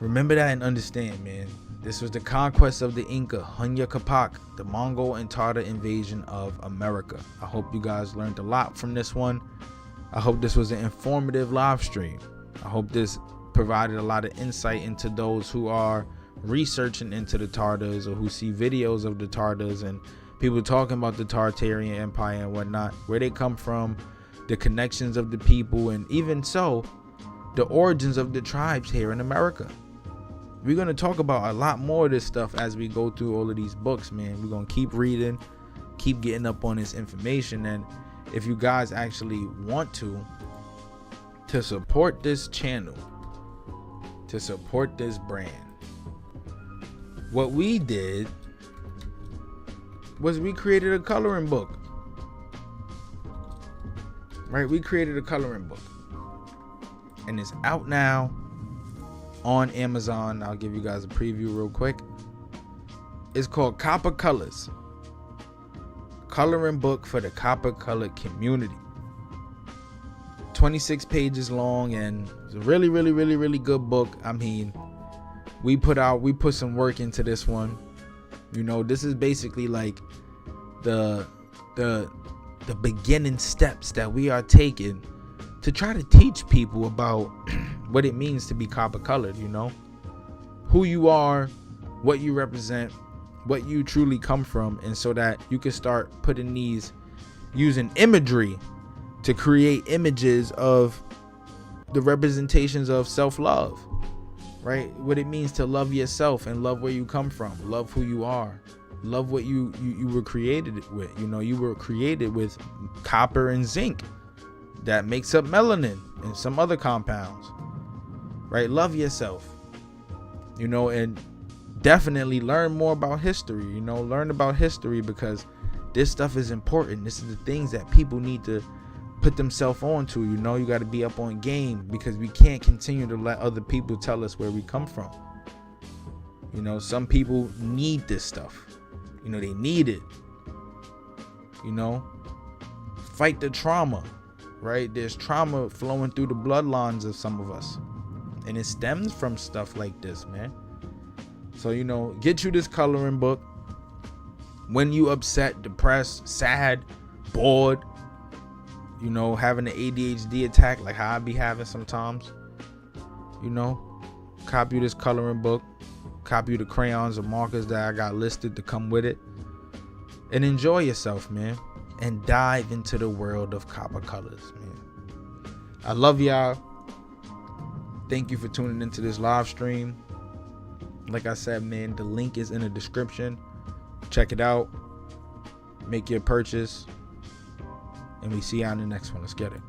Remember that and understand, man. This was the conquest of the Inca, Huayna Capac, the Mongol and Tarter invasion of America. I hope you guys learned a lot from this one. I hope this was an informative live stream. I hope this provided a lot of insight into those who are researching into the Tartars or who see videos of the Tartars and people talking about the Tartarian Empire and whatnot, where they come from, the connections of the people, and even so, the origins of the tribes here in America. We're going to talk about a lot more of this stuff as we go through all of these books, man. We're going to keep reading, keep getting up on this information. And if you guys actually want to support this channel, to support this brand, what we did was we created a coloring book. Right? We created a coloring book. And it's out now on Amazon. I'll give you guys a preview real quick. It's called Copper Colors, coloring book for the copper colored community. 26 pages long, and it's a really good book. I mean, we put some work into this one. You know, this is basically like the beginning steps that we are taking to try to teach people about what it means to be copper colored, you know, who you are, what you represent, what you truly come from, and so that you can start putting these, using imagery to create images of the representations of self-love, right? What it means to love yourself and love where you come from, love who you are, love what you were created with. You know, you were created with copper and zinc that makes up melanin and some other compounds, right? Love yourself, you know, and definitely learn more about history. You know, learn about history because this stuff is important. This is the things that people need to put themselves on to. You know, you got to be up on game because we can't continue to let other people tell us where we come from. You know, some people need this stuff. You know, they need it. You know, fight the trauma, right? There's trauma flowing through the bloodlines of some of us, and it stems from stuff like this, man. So, you know, get you this coloring book when you upset, depressed, sad, bored, you know, having an ADHD attack like how I be having sometimes. You know, copy this coloring book, copy the crayons or markers that I got listed to come with it, and enjoy yourself, man, and dive into the world of copper colors, man. I love y'all. Thank you for tuning into this live stream. Like I said, man, the link is in the description. Check it out. Make your purchase. And we see you on the next one. Let's get it.